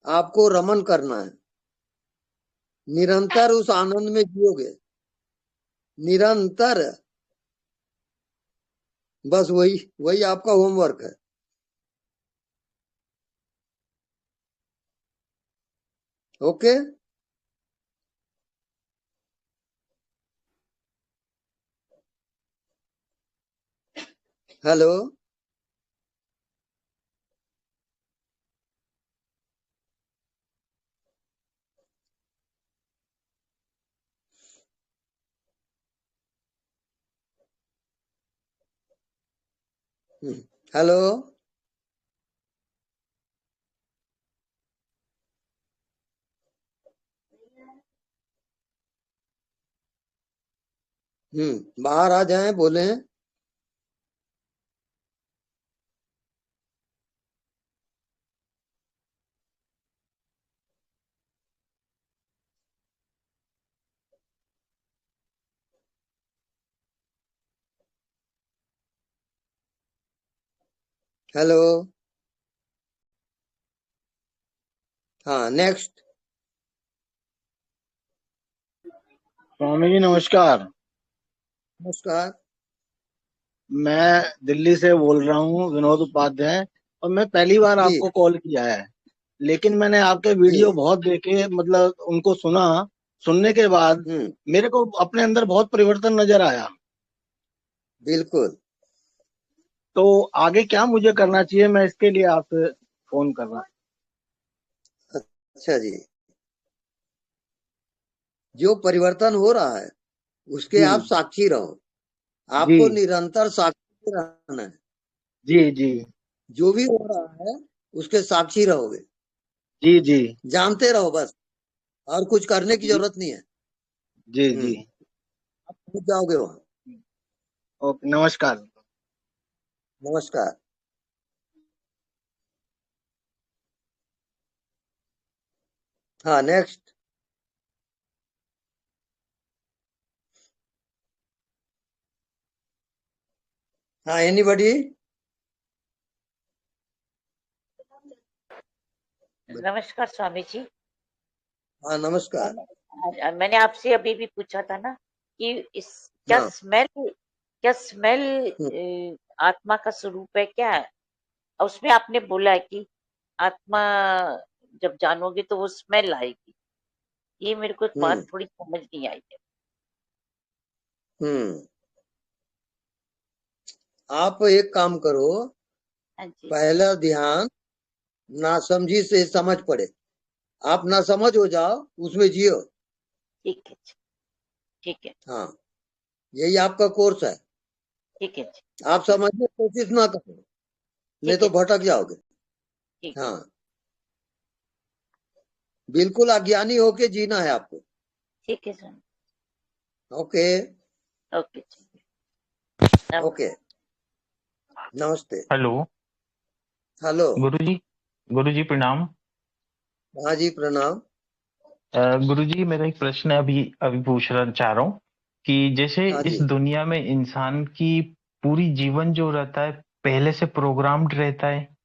आपको रमन करना है, निरंतर उस आनंद में जियोगे, निरंतर। बस वही वही आपका होमवर्क है। ओके। हेलो। हेलो। बाहर आ जाएं, बोलें। हेलो। हाँ, नेक्स्ट। स्वामी जी नमस्कार। नमस्कार। मैं दिल्ली से बोल रहा हूँ, विनोद उपाध्याय, और मैं पहली बार जी आपको कॉल किया है। लेकिन मैंने आपके जी। वीडियो बहुत देखे, मतलब उनको सुना। सुनने के बाद मेरे को अपने अंदर बहुत परिवर्तन नजर आया। बिल्कुल। तो आगे क्या मुझे करना चाहिए, मैं इसके लिए आपसे फोन कर रहा हूँ। अच्छा जी, जो परिवर्तन हो रहा है उसके आप जी साक्षी रहो। जी आपको निरंतर साक्षी रहना है। जी जी जो भी हो रहा है उसके साक्षी रहोगे, जी जी जानते रहो बस, और कुछ करने की जी जरूरत नहीं है। जी जी। आप पहुंच जाओगे वहां। ओके, नमस्कार। नमस्कार। हाँ, नेक्स्ट। हाँ, एनीबॉडी? नमस्कार स्वामी जी। हाँ, नमस्कार। मैंने आपसे अभी भी पूछा था ना कि इस क्या हाँ। स्मेल आत्मा का स्वरूप है क्या है? और उसमें आपने बोला है कि आत्मा जब जानोगे तो वो स्मेल आएगी। ये मेरे को बात थोड़ी समझ नहीं आई है। आप एक काम करो, हाँ जी, पहला ध्यान नासमझी से समझ पड़े। आप ना समझ हो जाओ, उसमें जियो। ठीक है जी, ठीक है, हाँ, यही आपका कोर्स है। ठीक है जी, आप समझने की कोशिश ना करो, नहीं ठीक तो है जी, भटक जाओगे। ठीक है, हाँ, बिल्कुल अज्ञानी होके जीना है आपको। ठीक है सर। ओके। ओके जी, ओके, नमस्ते। Hello hello. गुरुजी प्रणाम। हाँ जी, प्रणाम। गुरुजी मेरा एक प्रश्न है, अभी अभी पूछना चाह रहा हूँ कि जैसे हाँ इस जी। दुनिया में इंसान की पूरी जीवन जो रहता है पहले से प्रोग्राम्ड रहता है,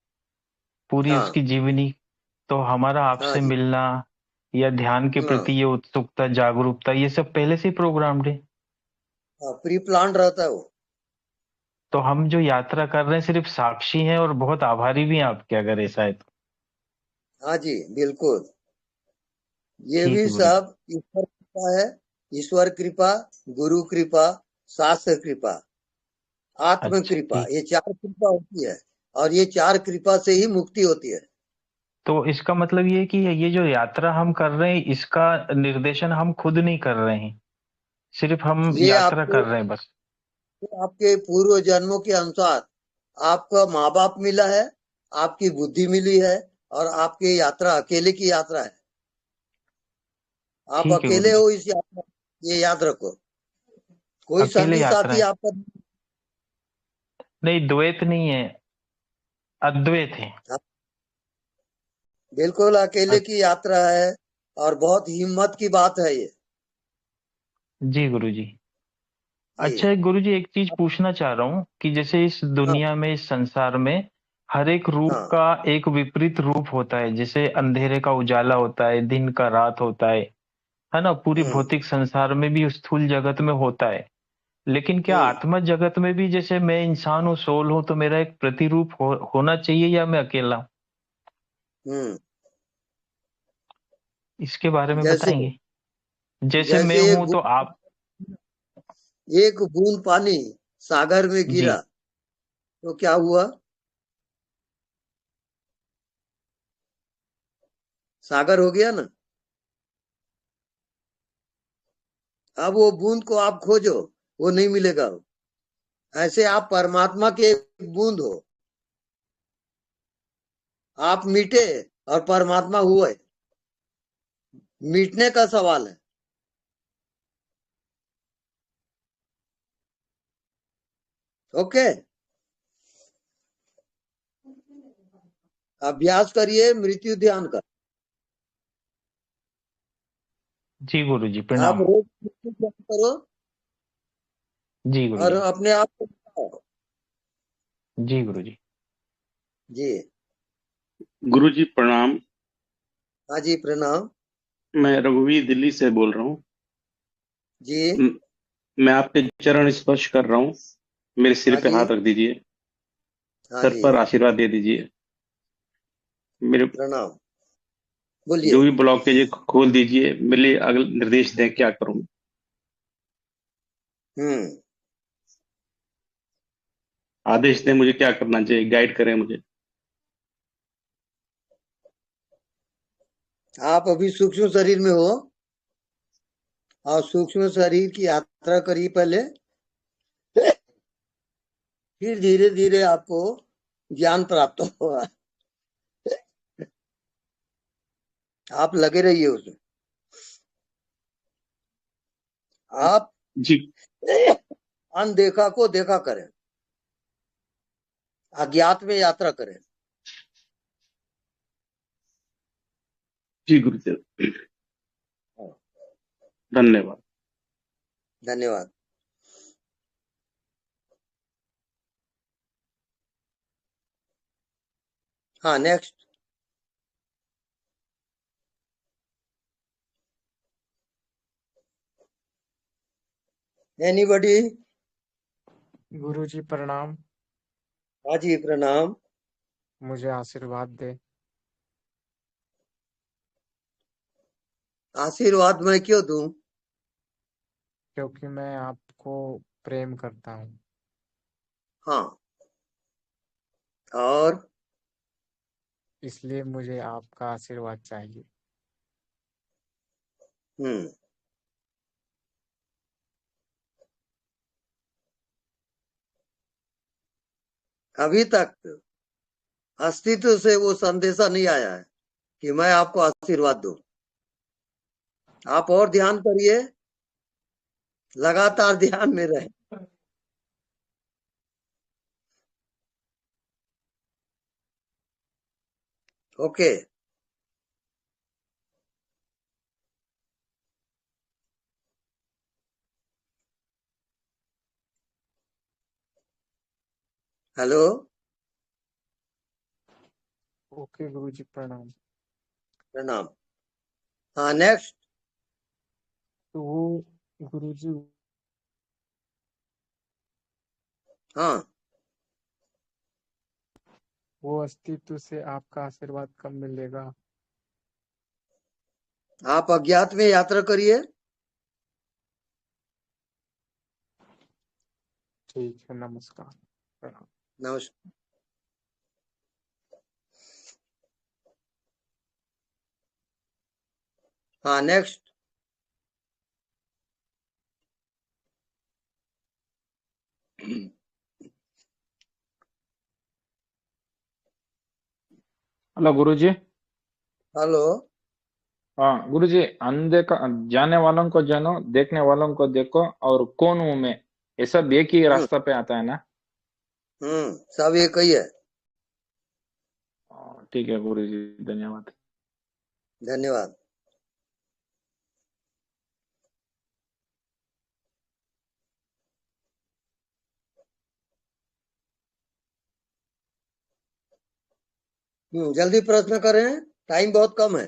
पूरी हाँ उसकी जीवनी, तो हमारा हाँ आपसे जी। मिलना या ध्यान के हाँ, प्रति ये उत्सुकता, जागरूकता, ये सब पहले से ही प्रोग्राम्ड है। प्री प्लान रहता है वो। तो हम जो यात्रा कर रहे हैं सिर्फ साक्षी हैं और बहुत आभारी भी हैं आपके, अगर ऐसा है तो। हाँ जी, बिल्कुल। ये ठीक भी है गुरुजी। सब ईश्वर कृपा है। ईश्वर कृपा, गुरु कृपा, शास्त्र कृपा, आत्म अच्छा कृपा, ठीक। ये चार कृपा होती है। और ये चार कृपा से ही मुक्ति होती है। तो इसका मतलब ये है कि ये जो यात्रा हम कर रहे हैं इसका निर्देशन हम खुद नहीं कर रहे हैं, सिर्फ हम ये यात्रा आपको कर रहे हैं बस। आपके पूर्व जन्मों के अनुसार आपका माँ बाप मिला है, आपकी बुद्धि मिली है, और आपकी यात्रा अकेले की यात्रा है। आप ठीक है अकेले गुरुजी। हो इस यात्रा, ये याद रखो। कोई अकेले संगी यात्रा साथी है? आपका नहीं, द्वैत नहीं है, अद्वैत है। बिल्कुल अकेले अच्छा, की यात्रा है, और बहुत हिम्मत की बात है ये। जी गुरुजी। जी। अच्छा गुरुजी, एक चीज पूछना चाह रहा हूँ कि जैसे इस हाँ दुनिया में, इस संसार में हर एक रूप हाँ। का एक विपरीत रूप होता है, जैसे अंधेरे का उजाला होता है, दिन का रात होता है ना? पूरी हम्म भौतिक संसार में भी, स्थूल जगत में होता है। लेकिन क्या हम्म आत्मा जगत में भी, जैसे मैं इंसान हूँ, सोल हूँ, तो मेरा एक प्रतिरूप होना चाहिए, या मैं अकेला हूँ? हम्म। इसके बारे में जैसे बताएंगे। जैसे मैं जैसे हूं तो आप। एक बूंद पानी सागर में जी। गिरा तो क्या हुआ? सागर हो गया ना। अब वो बूंद को आप खोजो, वो नहीं मिलेगा। ऐसे आप परमात्मा के एक बूंद हो। आप मिटे और परमात्मा हुए, मिटने का सवाल है। ओके। अभ्यास करिए मृत्यु ध्यान का। जी गुरुजी आप प्रणाम। रोज मृत्यु ध्यान करो जी और गुरुजी। अपने आप को बताओ। जी गुरुजी। जी। गुरु जी प्रणाम। हाँ जी प्रणाम। मैं रघुवीर दिल्ली से बोल रहा हूँ जी। मैं आपके चरण स्पर्श कर रहा हूँ, मेरे सिर हाँ पे जी। हाथ रख दीजिए, हाँ सर जी पर आशीर्वाद दे दीजिए, मेरे प्रणाम। बोलिए। जो भी ब्लॉकेज है खोल दीजिए, मेरे लिए अगले निर्देश दें क्या करूँ। आदेश दें मुझे क्या करना चाहिए, गाइड करें मुझे। आप अभी सूक्ष्म शरीर में हो और सूक्ष्म शरीर की यात्रा करिए पहले, फिर धीरे धीरे आपको ज्ञान प्राप्त होगा। आप लगे रहिए उसमें। आप जी अनदेखा को देखा करें, अज्ञात में यात्रा करें। जी गुरुदेव, धन्यवाद। धन्यवाद। हाँ नेक्स्ट। एनीबॉडी? गुरु जी प्रणाम। हाँ जी प्रणाम। मुझे आशीर्वाद दे। आशीर्वाद मैं क्यों दूं? क्योंकि मैं आपको प्रेम करता हूँ। हाँ और इसलिए मुझे आपका आशीर्वाद चाहिए। अभी तक अस्तित्व से वो संदेशा नहीं आया है कि मैं आपको आशीर्वाद दूं। आप और ध्यान करिए, लगातार ध्यान में रहे। ओके। हेलो। ओके गुरु जी प्रणाम। प्रणाम। हाँ नेक्स्ट। तो वो गुरु जी, हाँ वो अस्तित्व से आपका आशीर्वाद कब मिलेगा? आप अज्ञात में यात्रा करिए। ठीक है, नमस्कार, प्रणाम। नमस्कार। हाँ नेक्स्ट। हेलो गुरुजी। हेलो। हाँ गुरुजी, अनदेखा जाने वालों को जानो, देखने वालों को देखो, और कौन हूं मैं, ये सब एक ही रास्ता पे आता है ना? सब एक ही है। ठीक है गुरुजी, धन्यवाद। धन्यवाद। जल्दी प्रश्न करें, टाइम बहुत कम है।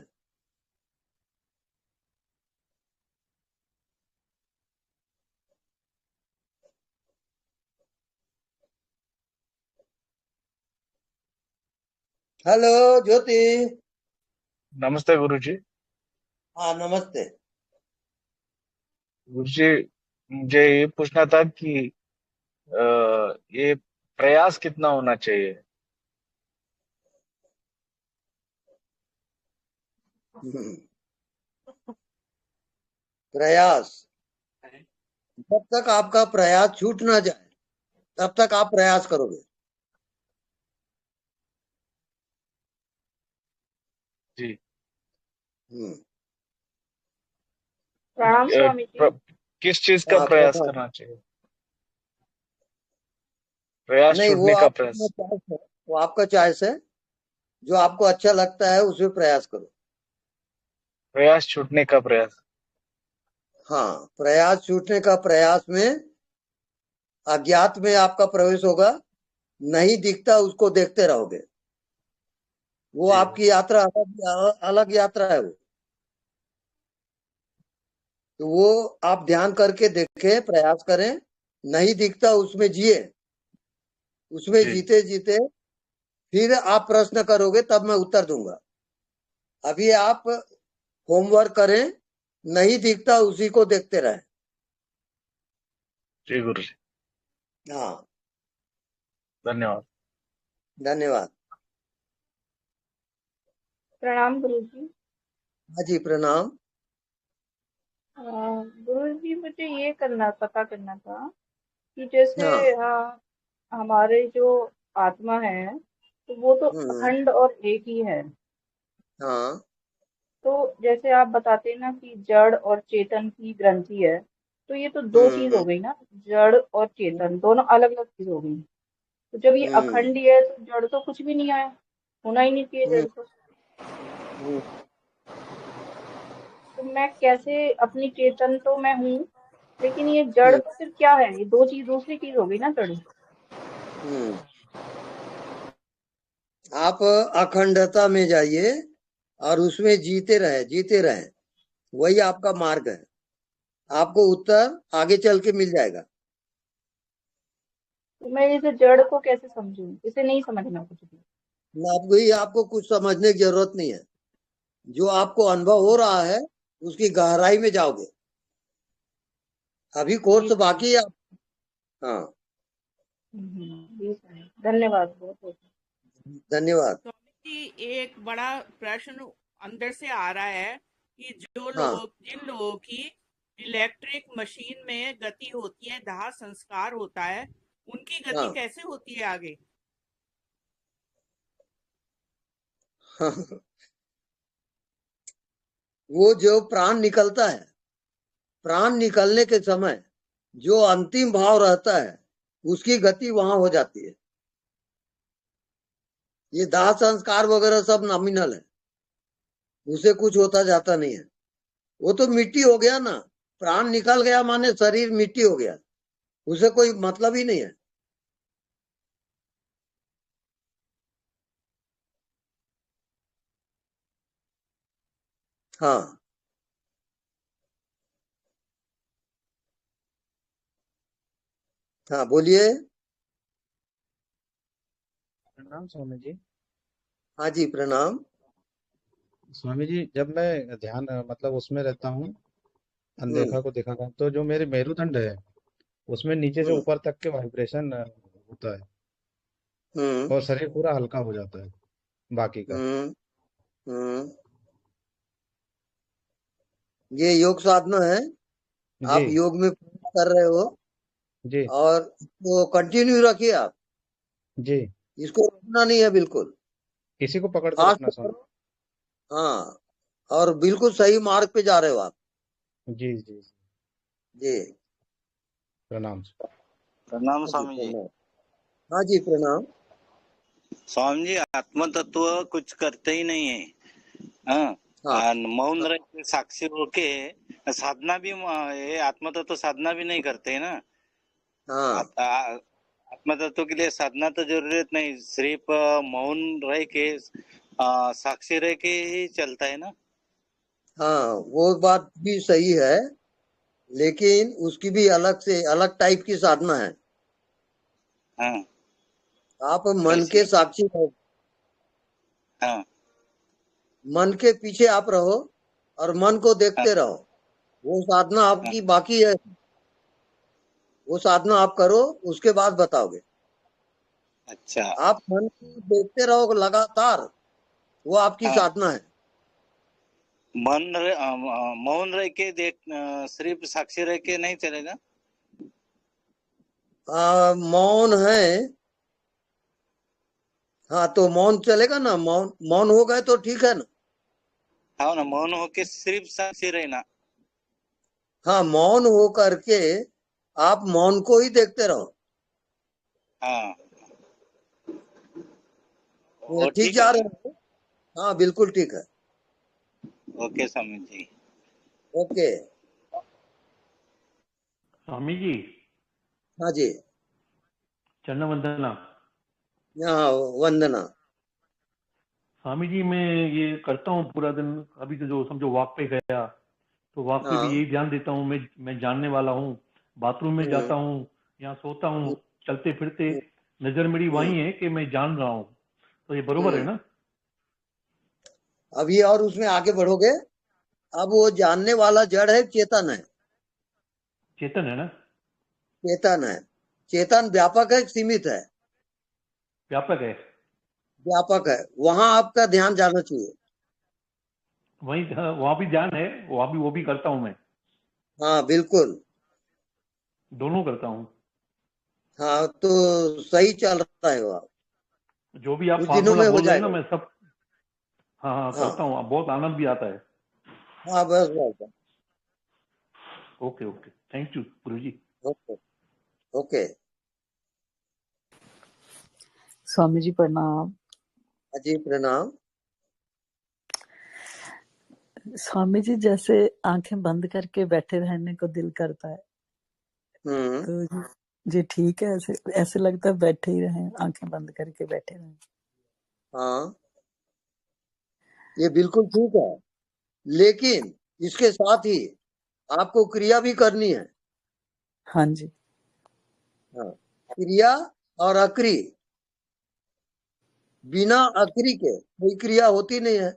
हेलो ज्योति। नमस्ते गुरुजी। हाँ नमस्ते। गुरुजी, मुझे ये पूछना था कि ये प्रयास कितना होना चाहिए? प्रयास, जब तक आपका प्रयास छूट ना जाए तब तक आप प्रयास करोगे। जी। प्रणाम स्वामी जी। किस चीज का प्रयास करना चाहिए? प्रयास नहीं, छूटने का प्रयास। वो आपका चॉइस है, जो आपको अच्छा लगता है उसमें प्रयास करो। प्रयास छूटने का प्रयास। हाँ, प्रयास छूटने का प्रयास में अज्ञात में आपका प्रवेश होगा, नहीं दिखता उसको देखते रहोगे। वो आपकी यात्रा अलग अलग यात्रा है वो। तो वो आप ध्यान करके देखें, प्रयास करें, नहीं दिखता उसमें जिए, उसमें जीते जीते फिर आप प्रश्न करोगे तब मैं उत्तर दूंगा। अभी आप होमवर्क करें, नहीं दिखता उसी को देखते रहे। जी गुरु जी, हाँ, धन्यवाद। धन्यवाद। प्रणाम गुरु जी। हाँ जी, प्रणाम। गुरु जी, मुझे ये पता करना था कि जैसे हाँ। हमारे जो आत्मा है तो वो तो अखंड और एक ही है। हाँ। तो जैसे आप बताते हैं ना कि जड़ और चेतन की ग्रंथि है, तो ये तो दो चीज हो गई ना, जड़ और चेतन दोनों अलग अलग चीज हो गई। तो जब ये अखंड ही है तो जड़ तो कुछ भी नहीं आया, होना ही नहीं चाहिए जड़ तो। तो मैं कैसे, अपनी चेतन तो मैं हूँ, लेकिन ये जड़ तो फिर क्या है? ये दो चीज, दूसरी चीज हो गई ना जड़। आप अखंडता में जाइए और उसमें जीते रहे, वही आपका मार्ग है। आपको उत्तर आगे चल के मिल जाएगा। तो मैं इसे जड़ को कैसे समझूं? इसे नहीं समझना कुछ भी। आपको कुछ समझने की जरूरत नहीं है। जो आपको अनुभव हो रहा है उसकी गहराई में जाओगे। अभी कोर्स बाकी है। हाँ, धन्यवाद, बहुत बहुत धन्यवाद। स्वामी जी, एक बड़ा प्रश्न अंदर से आ रहा है कि हाँ। जिन लोगों की इलेक्ट्रिक मशीन में गति होती है, दाह संस्कार होता है, उनकी गति हाँ। कैसे होती है आगे? वो जो प्राण निकलता है, प्राण निकलने के समय जो अंतिम भाव रहता है उसकी गति वहां हो जाती है। ये दाह संस्कार वगैरह सब नॉमिनल है, उसे कुछ होता जाता नहीं है। वो तो मिट्टी हो गया ना, प्राण निकल गया माने शरीर मिट्टी हो गया, उसे कोई मतलब ही नहीं है। हाँ। हाँ, बोलिए। प्रणाम स्वामी जी। हाँ जी, प्रणाम। स्वामी जी, जब मैं ध्यान मतलब उसमें रहता हूँ, अनदेखा को देखा करता, तो जो मेरे मेरुदंड है उसमें नीचे से ऊपर तक के वाइब्रेशन होता है और शरीर पूरा हल्का हो जाता है बाकी का। ये योग साधना है। आप जी योग में कर रहे हो जी और तो कंटिन्यू रखिए आप। जी, इसको रोकना नहीं है बिल्कुल। इसी को पकड़ के फास्ट रखना स्वामी। करो। हाँ, और बिल्कुल सही मार्ग पे जा रहे हो आप। जी जी जी, प्रणाम। प्रणाम हाँ जी, स्वामी जी। प्रणाम। हाँ जी, प्रणाम। स्वामी जी, आत्म तत्व कुछ करते ही नहीं है। हाँ, हाँ। मौन रह के साक्षी होके साधना भी, ये आत्म तत्व साधना भी नहीं करते है ना। हाँ। आत्म तत्व के लिए साधना तो जरूरत नहीं, सिर्फ मौन रह के साक्षी रह के ही चलता है ना। हाँ, वो बात भी सही है, लेकिन उसकी भी अलग से अलग टाइप की साधना है। हाँ, आप मन के साक्षी रहो। हाँ, मन के पीछे आप रहो और मन को देखते रहो। वो साधना आपकी बाकी है। वो साधना आप करो, उसके बाद बताओगे। अच्छा। आप मन को देखते रहो लगातार, वो आपकी साधना है। मौन रह के देख, सिर्फ साक्षी रह के नहीं चलेगा। मौन है। हाँ, तो मौन चलेगा ना। मौन मौन हो गए तो ठीक है ना। हाँ ना, मौन होके सिर्फ साक्षी रहना। हाँ, मौन हो करके आप मौन को ही देखते रहो। हाँ, ये वो ठीक ठीक जा है रहे ना। हो। हाँ, बिल्कुल ठीक है। ओके स्वामी जी। ओके। स्वामी जी, हाँ जी। चरण वंदना। हाँ, वंदना। स्वामी जी मैं ये करता हूँ पूरा दिन। अभी तो जो समझो वॉक पे गया तो वॉक पे हाँ भी यही ध्यान देता हूँ, मैं जानने वाला हूँ। बाथरूम में जाता हूँ या सोता हूँ, चलते फिरते नजर मेरी वही है कि मैं जान रहा हूँ। तो ये बरोबर है ना? अभी और उसमें आगे बढ़ोगे, अब वो जानने वाला जड़ है, चेतन है। चेतन है ना? चेतन है। चेतन व्यापक है, सीमित है? व्यापक है। व्यापक है, वहां आपका ध्यान जाना चाहिए। वही वहां भी ध्यान है, वहां भी वो भी करता हूँ मैं। हाँ बिल्कुल। दोनों करता हूँ। हाँ तो सही चल रहा है वो। जो भी आप कुछ दिनों फार्मूला में हो बोल रहे हैं ना, जाएगा। मैं सब हाँ हाँ करता हूँ, बहुत आनंद भी आता है। हाँ बस बस। Okay okay, thank you Guru ji. Okay okay. Swami ji प्रणाम। जी प्रणाम। स्वामी जी जैसे आंखें बंद करके बैठे रहने को दिल करता है, तो जी ठीक है, ऐसे ऐसे लगता है बैठे ही रहें, आंखें बंद करके बैठे रहें। हाँ ये बिल्कुल ठीक है, लेकिन इसके साथ ही आपको क्रिया भी करनी है। हाँ जी। हाँ, क्रिया और अक्रिय, बिना अक्रिय के कोई क्रिया होती नहीं है।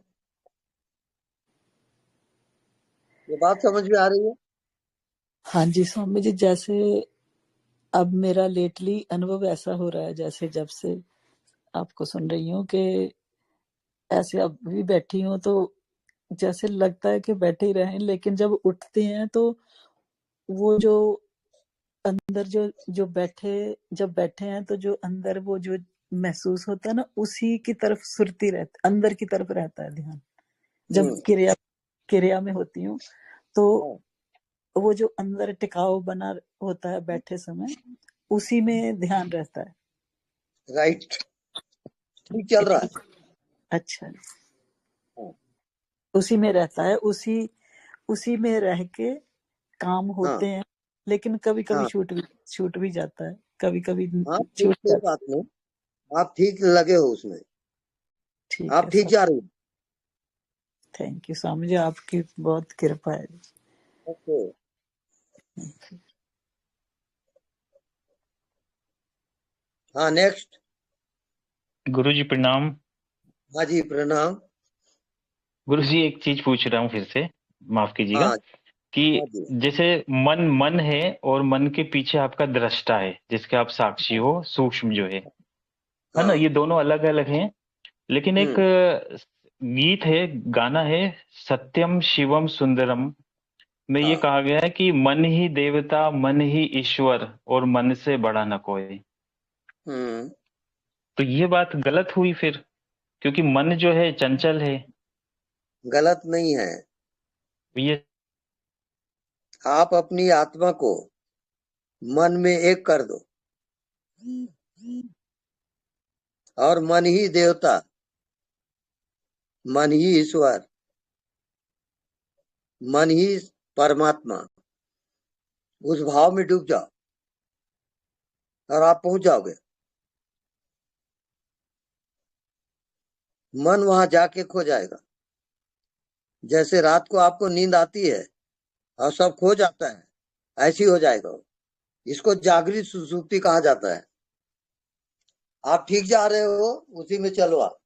ये बात समझ में आ रही है? हाँ जी स्वामी जी, जैसे अब मेरा लेटली अनुभव ऐसा हो रहा है, जैसे जब से आपको सुन रही हूँ कि ऐसे अब भी बैठी हूँ तो जैसे लगता है कि बैठे ही रहें, लेकिन जब उठते हैं तो वो जो अंदर जो जब बैठे हैं तो जो अंदर वो जो महसूस होता है ना, उसी की तरफ सुरती रहती, अंदर की तरफ रहता है ध्यान। जब क्रिया में होती हूँ तो वो जो अंदर टिकाव बना होता है बैठे समय, उसी में ध्यान रहता है। राइट, ठीक चल रहा है। अच्छा, उसी में रहता है, उसी में रह के काम होते हैं, लेकिन कभी कभी छूट भी जाता है, कभी कभी छूट कोई जाता बात नहीं, आप ठीक लगे हो उसमें, ठीक आप है ठीक जा रही हो। थैंक यू स्वामी जी, आपकी बहुत कृपा है। ओके। हाँ नेक्स्ट। गुरु जी प्रणाम। हाँ जी प्रणाम। गुरु जी एक चीज पूछ रहा हूँ फिर से, माफ कीजिएगा। कि जैसे मन है और मन के पीछे आपका दृष्टा है, जिसके आप साक्षी हो, सूक्ष्म जो है ना, ये दोनों अलग अलग हैं। लेकिन एक गीत है, गाना है, सत्यम शिवम सुंदरम में ये कहा गया है कि मन ही देवता, मन ही ईश्वर और मन से बड़ा न कोई। तो ये बात गलत हुई फिर, क्योंकि मन जो है चंचल है। गलत नहीं है, ये आप अपनी आत्मा को मन में एक कर दो और मन ही देवता, मन ही ईश्वर, मन ही परमात्मा, उस भाव में डूब जाओ और आप पहुंच जाओगे। मन वहां जाके खो जाएगा। जैसे रात को आपको नींद आती है और सब खो जाता है, ऐसी हो जाएगा। इसको जागृत सुषुप्ति कहा जाता है। आप ठीक जा रहे हो, उसी में चलो आप।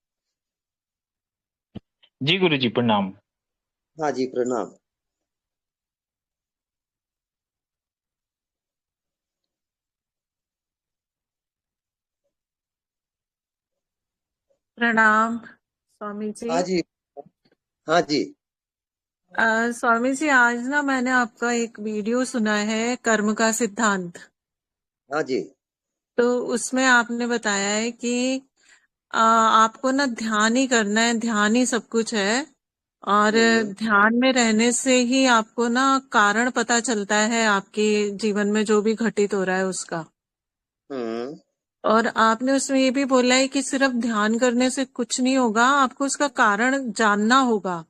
जी गुरु जी प्रणाम। हाँ जी प्रणाम। प्रणाम स्वामी जी। हाँ जी। हाँ जी। स्वामी जी आज ना मैंने आपका एक वीडियो सुना है, कर्म का सिद्धांत। हाँ जी। तो उसमें आपने बताया है कि आपको ना ध्यान ही करना है, ध्यान ही सब कुछ है, और ध्यान में रहने से ही आपको ना कारण पता चलता है आपके जीवन में जो भी घटित हो रहा है उसका। और आपने उसमें ये भी बोला है कि सिर्फ ध्यान करने से कुछ नहीं होगा, आपको उसका कारण जानना होगा।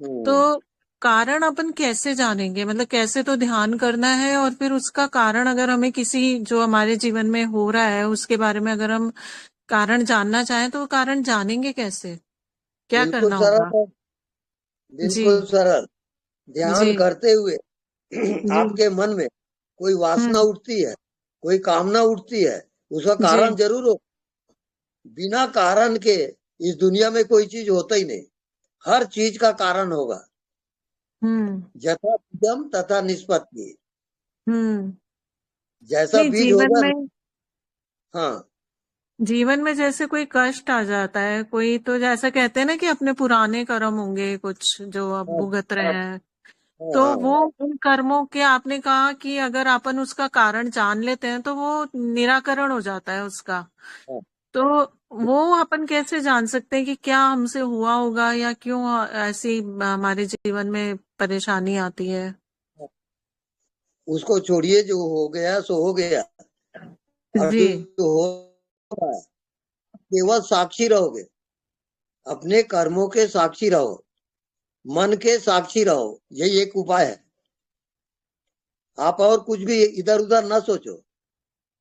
तो कारण अपन कैसे जानेंगे? मतलब कैसे तो ध्यान करना है, और फिर उसका कारण अगर हमें किसी जो हमारे जीवन में हो रहा है उसके बारे में अगर हम कारण जानना चाहें तो वो कारण जानेंगे कैसे? क्या बिल्कुल करना सरल होगा? है, जी बिल्कुल सरल। ध्यान जी करते हुए जी आपके मन में कोई वासना हम्म उठती है, कोई कामना उठती है, उसका जी कारण जरूर हो। बिना कारण के इस दुनिया में कोई चीज होता ही नहीं। हर चीज का कारण होगा। हम्म जथा बीजम तथा निष्पत्ति। हम्म जैसा नहीं, बीज होगा ना, हाँ जीवन में जैसे कोई कष्ट आ जाता है, कोई तो जैसा कहते हैं ना कि अपने पुराने कर्म होंगे कुछ जो अब हाँ भुगत रहे हाँ हैं, हाँ तो हाँ वो उन कर्मों के आपने कहा कि अगर अपन उसका कारण जान लेते हैं तो वो निराकरण हो जाता है उसका। हाँ। तो वो अपन कैसे जान सकते हैं कि क्या हमसे हुआ होगा या क्यों ऐसी हमारे जीवन में परेशानी आती है? उसको छोड़िए, जो हो गया सो हो गया। अब जी जो हो रहा है, केवल साक्षी रहोगे। अपने कर्मों के साक्षी रहो, मन के साक्षी रहो। यही एक उपाय है। आप और कुछ भी इधर उधर न सोचो।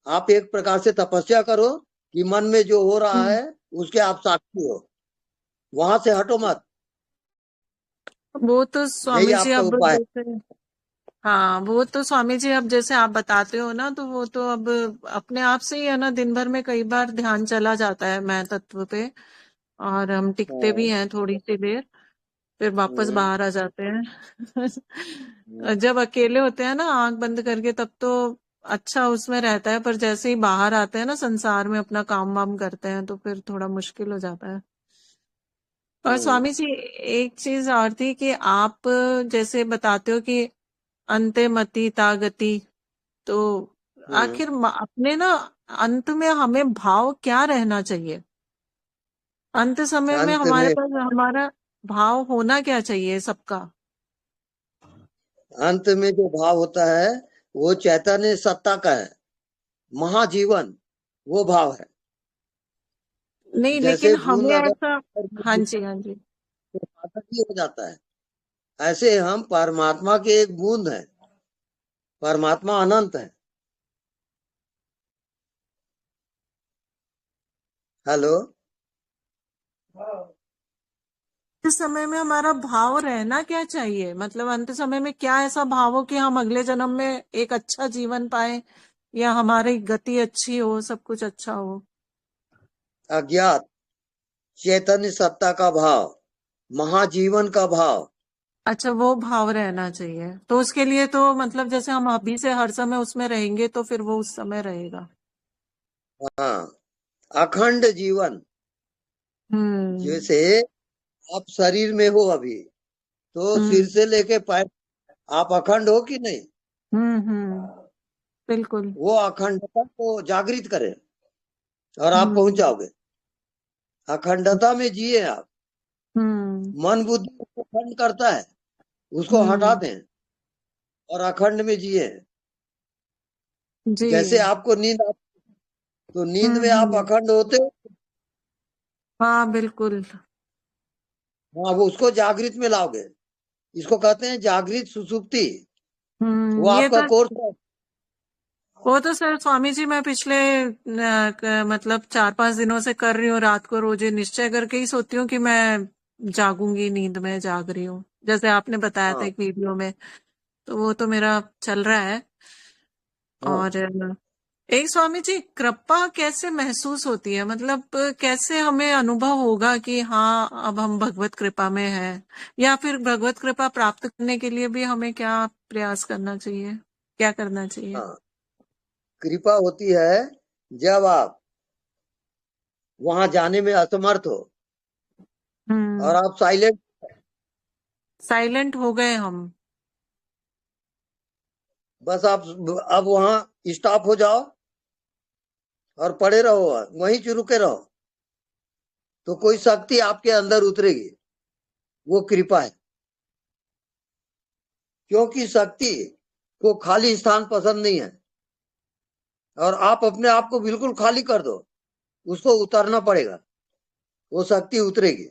आप एक प्रकार से तपस्या करो कि मन में जो हो रहा हम्म, है उसके आप साक्षी हो। वहां से हटो मत। वो तो यही स्वामी जी आपका अब उपाय है। जैसे, हाँ वो तो स्वामी जी अब जैसे आप बताते हो ना, तो वो तो अब अपने आप से ही है ना, दिन भर में कई बार ध्यान चला जाता है मैं तत्व पे, और हम टिकते हाँ, भी हैं थोड़ी सी देर, फिर वापस हम्म, बाहर आ जाते हम्म, हैं। जब अकेले होते हैं ना आंख बंद करके तब तो अच्छा उसमें रहता है, पर जैसे ही बाहर आते हैं ना संसार में, अपना काम वाम करते हैं, तो फिर थोड़ा मुश्किल हो जाता है। और हम्म, स्वामी जी एक चीज और थी कि आप जैसे बताते हो कि अंते मति तागति, तो हम्म। आखिर अपने ना अंत में हमें भाव क्या रहना चाहिए? अंत समय में अंत हमारे में पास हमारा भाव होना क्या चाहिए सबका? अंत में जो भाव होता है वो चैतन्य सत्ता का है। महाजीवन वो भाव है। नहीं, जैसे लेकिन बूंद हमें अगर ऐसा, सागर में हाँ गिरे जी हाँ जी, तो सागर ही हो जाता है। ऐसे हम परमात्मा के एक बूंद हैं। परमात्मा अनंत है। हेलो। अंत समय में हमारा भाव रहना क्या चाहिए? मतलब अंत समय में क्या ऐसा भाव हो कि हम अगले जन्म में एक अच्छा जीवन पाए, या हमारी गति अच्छी हो, सब कुछ अच्छा हो? अज्ञात चैतन्य सत्ता का भाव, महाजीवन का भाव। अच्छा, वो भाव रहना चाहिए। तो उसके लिए तो मतलब जैसे हम अभी से हर समय उसमें रहेंगे तो फिर वो उस समय रहेगा। हाँ, अखंड जीवन। हम्म जैसे आप शरीर में हो अभी, तो सिर हम्म से लेके पैर आप अखंड हो कि नहीं? हम्म, बिल्कुल। वो अखंडता को जागृत करें और आप पहुंच हम्म जाओगे। अखंडता में जिए आप। हम्म मन बुद्धि को खंड करता है, उसको हटा हम्म दें और अखंड में जिए। जी जैसे आपको नींद तो नींद में आप हम्म, अखंड होते हो। हाँ बिल्कुल। हाँ, वो उसको जागृत में लाओगे। इसको कहते हैं जागृत सुसुप्ति। वो ये आपका तो, कोर्स है। वो तो सर स्वामी जी मैं पिछले मतलब 4-5 दिनों से कर रही हूँ, रात को रोज ये निश्चय करके ही सोती हूँ कि मैं जागूंगी, नींद में जाग रही हूँ, जैसे आपने बताया था हाँ एक वीडियो में। तो वो तो मेरा चल रहा है। हाँ। और एक स्वामी जी, कृपा कैसे महसूस होती है? मतलब कैसे हमें अनुभव होगा कि हाँ अब हम भगवत कृपा में हैं? या फिर भगवत कृपा प्राप्त करने के लिए भी हमें क्या प्रयास करना चाहिए, क्या करना चाहिए? हाँ, कृपा होती है जब आप वहां जाने में असमर्थ हो और हम्म आप साइलेंट। साइलेंट हो गए हम। बस आप अब वहां स्टॉप हो जाओ और पड़े रहो, वहीं से रुके रहो, तो कोई शक्ति आपके अंदर उतरेगी। वो कृपा है। क्योंकि शक्ति को खाली स्थान पसंद नहीं है और आप अपने आप को बिल्कुल खाली कर दो, उसको उतारना पड़ेगा, वो शक्ति उतरेगी।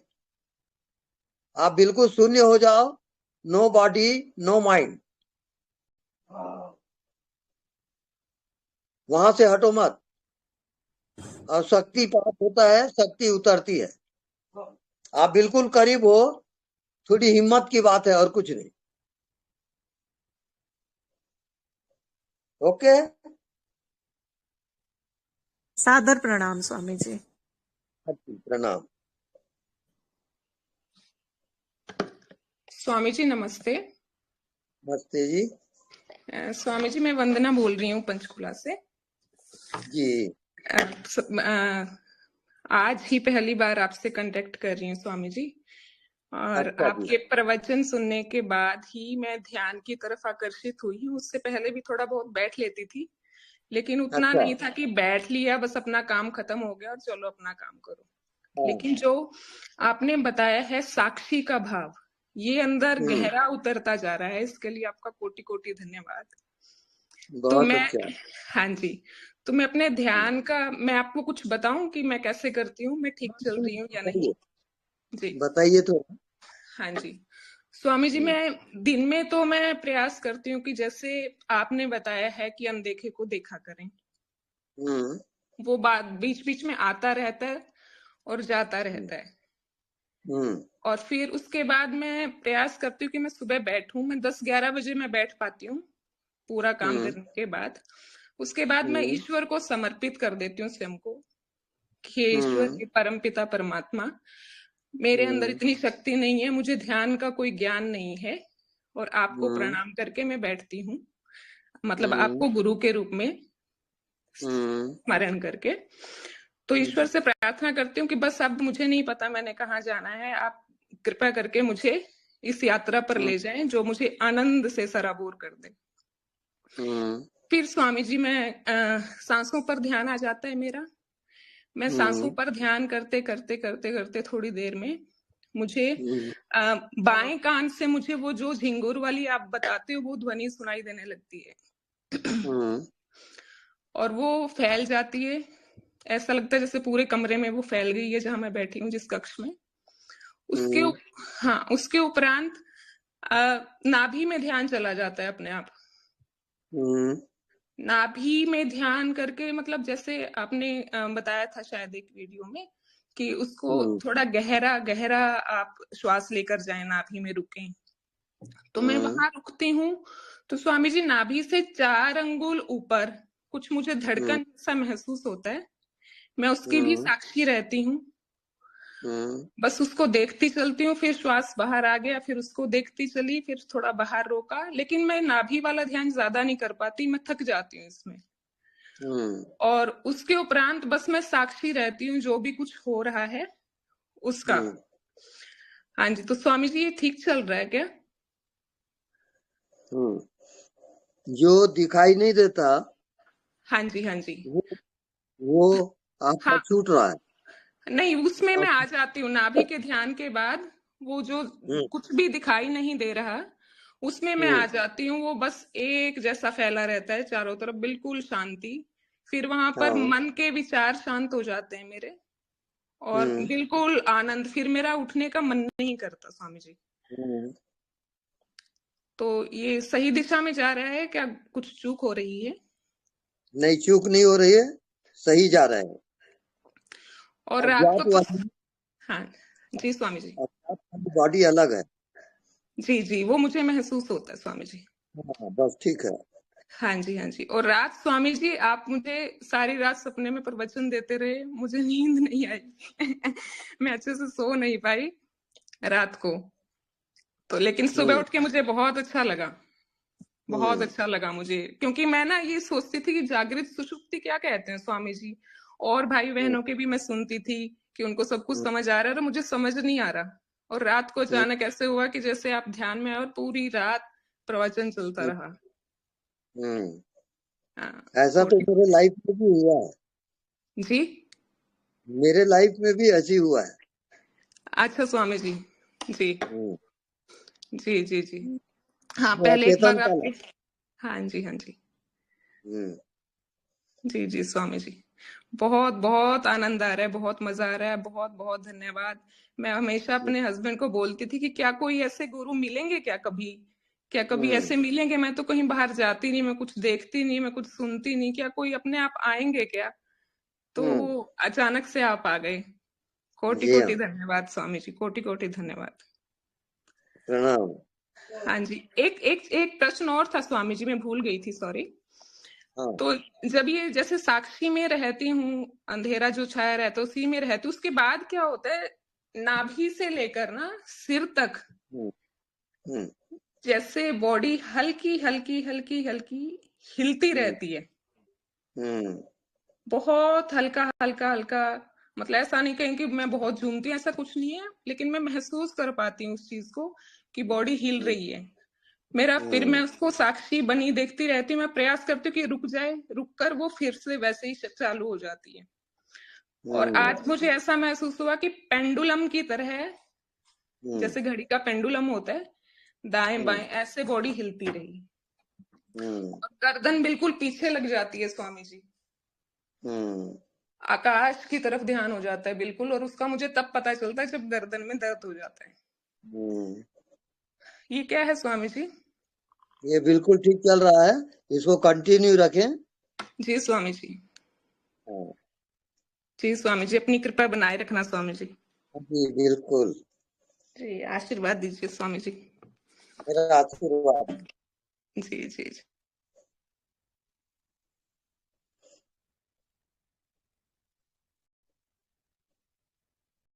आप बिल्कुल शून्य हो जाओ। No body no mind. वहां से हटो मत। और शक्ति प्राप्त होता है, शक्ति उतरती है। आप बिल्कुल करीब हो, थोड़ी हिम्मत की बात है और कुछ नहीं। ओके, सादर प्रणाम स्वामी जी। प्रणाम। स्वामी जी नमस्ते। नमस्ते जी। स्वामी जी मैं वंदना बोल रही हूँ पंचकुला से जी। आज ही पहली बार आपसे कांटेक्ट कर रही हूँ स्वामी जी, और अच्छा जी। आपके प्रवचन सुनने के बाद ही मैं ध्यान की तरफ आकर्षित हुई हूँ। उससे पहले भी थोड़ा बहुत बैठ लेती थी, लेकिन उतना अच्छा। नहीं था कि बैठ लिया बस अपना काम खत्म हो गया और चलो अपना काम करो। हाँ। लेकिन जो आपने बताया है साक्षी का भाव, ये अंदर गहरा उतरता जा रहा है। इसके लिए आपका कोटि कोटि धन्यवाद। तो बहुत मैं अच्छा। हाँ जी, तो मैं अपने ध्यान का, मैं आपको कुछ बताऊं कि मैं कैसे करती हूँ, मैं ठीक चल रही हूँ या नहीं? जी बताइए तो। हाँ जी स्वामी जी, मैं दिन में तो मैं प्रयास करती हूँ कि जैसे आपने बताया है कि अनदेखे को देखा करें, वो बात बीच बीच में आता रहता है और जाता रहता है। और फिर उसके बाद मैं प्रयास करती हूँ कि मैं सुबह बैठूं, मैं 10-11 बजे मैं बैठ पाती हूँ पूरा काम करने के बाद। उसके बाद मैं ईश्वर को समर्पित कर देती हूँ स्वयं को कि हे ईश्वर, हे परम पिता परमात्मा, मेरे अंदर इतनी शक्ति नहीं है, मुझे ध्यान का कोई ज्ञान नहीं है, और आपको प्रणाम करके मैं बैठती हूँ, मतलब आपको गुरु के रूप में स्मरण करके। तो ईश्वर से प्रार्थना करती हूँ कि बस अब मुझे नहीं पता मैंने कहाँ जाना है, आप कृपा करके मुझे इस यात्रा पर ले जाएं जो मुझे आनंद से सराबोर कर दे। फिर स्वामी जी मैं सांसों पर ध्यान आ जाता है मेरा। मैं सांसों पर ध्यान करते करते करते करते थोड़ी देर में मुझे बाएं कान से मुझे वो जो झिंगुर वाली आप बताते हो वो ध्वनि सुनाई देने लगती है और वो फैल जाती है। ऐसा लगता है जैसे पूरे कमरे में वो फैल गई है जहां मैं बैठी हूँ, जिस कक्ष में। उसके उपरांत नाभि में ध्यान चला जाता है अपने आप। नाभि में ध्यान करके, मतलब जैसे आपने बताया था शायद एक वीडियो में कि उसको थोड़ा गहरा गहरा आप श्वास लेकर जाएं, नाभि में रुकें। तो मैं वहां रुकती हूँ तो स्वामी जी नाभि से 4 अंगुल ऊपर कुछ मुझे धड़कन सा महसूस होता है। मैं उसकी भी साक्षी रहती हूँ, बस उसको देखती चलती हूँ। फिर श्वास बाहर आ गया, फिर उसको देखती चली, फिर थोड़ा बाहर रोका। लेकिन मैं नाभि वाला ध्यान ज्यादा नहीं कर पाती, मैं थक जाती हूँ इसमें। और उसके उपरांत बस मैं साक्षी रहती हूँ जो भी कुछ हो रहा है उसका। हाँ जी, तो स्वामी जी ये ठीक चल रहा है क्या? जो दिखाई नहीं देता, हाँ जी हाँ जी, वो आपका छूट रहा है। नहीं, उसमें मैं आ जाती हूँ। नाभि के ध्यान के बाद वो जो कुछ भी दिखाई नहीं दे रहा, उसमें मैं आ जाती हूँ। वो बस एक जैसा फैला रहता है चारों तरफ, बिल्कुल शांति। फिर वहां पर मन के विचार शांत हो जाते हैं मेरे, और बिल्कुल आनंद। फिर मेरा उठने का मन नहीं करता स्वामी जी। तो ये सही दिशा में जा रहा है क्या? कुछ चूक हो रही है? नहीं, चूक नहीं हो रही है, सही जा रहा है। और रात को हाँ जी स्वामी जी, बॉडी अलग है। जी जी, वो मुझे महसूस होता है स्वामी जी। बस ठीक है। हाँ जी हाँ जी। और रात स्वामी जी आप मुझे सारी रात सपने में प्रवचन देते रहे, मुझे नींद नहीं आई मैं अच्छे से सो नहीं पाई रात को। तो लेकिन सुबह उठ के मुझे बहुत अच्छा लगा, बहुत अच्छा लगा मुझे। क्योंकि मैं ना ये सोचती थी कि जागृत सुषुप्ति क्या कहते हैं स्वामी जी, और भाई बहनों के भी मैं सुनती थी कि उनको सब कुछ समझ आ रहा है, और मुझे समझ नहीं आ रहा। और रात को अचानक ऐसे हुआ कि जैसे आप ध्यान में आए और पूरी रात प्रवचन चलता रहा। ऐसा तो मेरे लाइफ में भी हुआ है जी, मेरे लाइफ में भी ऐसी हुआ है। अच्छा स्वामी जी, जी जी जी जी। हाँ, पहले एक बार आपके, हाँ जी हाँ जी, जी जी स्वामी जी, बहुत बहुत आनंद आ रहा है, बहुत मजा आ रहा है, बहुत बहुत धन्यवाद। मैं हमेशा अपने हस्बैंड को बोलती थी कि क्या कोई ऐसे गुरु मिलेंगे क्या कभी, क्या कभी ऐसे मिलेंगे? मैं तो कहीं बाहर जाती नहीं, मैं कुछ देखती नहीं, मैं कुछ सुनती नहीं, क्या कोई अपने आप आएंगे क्या? तो वो अचानक से आप आ गए। कोटि जी कोटि हाँ, धन्यवाद स्वामी जी, कोटि कोटि धन्यवाद। प्रणाम। हाँ जी, एक एक एक प्रश्न और था स्वामी जी, मैं भूल गई थी, सॉरी। हाँ, तो जब ये जैसे साक्षी में रहती हूँ, अंधेरा जो छाया रहता है उसी में रहती हूँ, उसके बाद क्या होता है, नाभि से लेकर ना सिर तक हम्म, हम्म, जैसे बॉडी हल्की हल्की हल्की हल्की हिलती हम्म, रहती है, हम्म, बहुत हल्का हल्का हल्का। मतलब ऐसा नहीं कहें कि मैं बहुत झूमती हूँ, ऐसा कुछ नहीं है, लेकिन मैं महसूस कर पाती हूँ उस चीज को कि बॉडी हिल रही है मेरा। फिर मैं उसको साक्षी बनी देखती रहती हूँ, मैं प्रयास करती हूँ कि रुक जाए, रुककर वो फिर से वैसे ही चालू हो जाती है। और आज मुझे ऐसा महसूस हुआ कि पेंडुलम की तरह, जैसे घड़ी का पेंडुलम होता है, दाएं बाएं ऐसे बॉडी हिलती रही, और गर्दन बिल्कुल पीछे लग जाती है स्वामी जी, आकाश की तरफ ध्यान हो जाता है बिल्कुल, और उसका मुझे तब पता चलता है जब गर्दन में दर्द हो जाता है। ये क्या है स्वामी जी? ये बिल्कुल ठीक चल रहा है, इसको कंटिन्यू रखें। जी स्वामी जी। हाँ, जी स्वामी जी, अपनी कृपा बनाए रखना स्वामी जी। जी बिल्कुल, जी आशीर्वाद दीजिए स्वामी जी। मेरा आशीर्वाद। जी जी जी।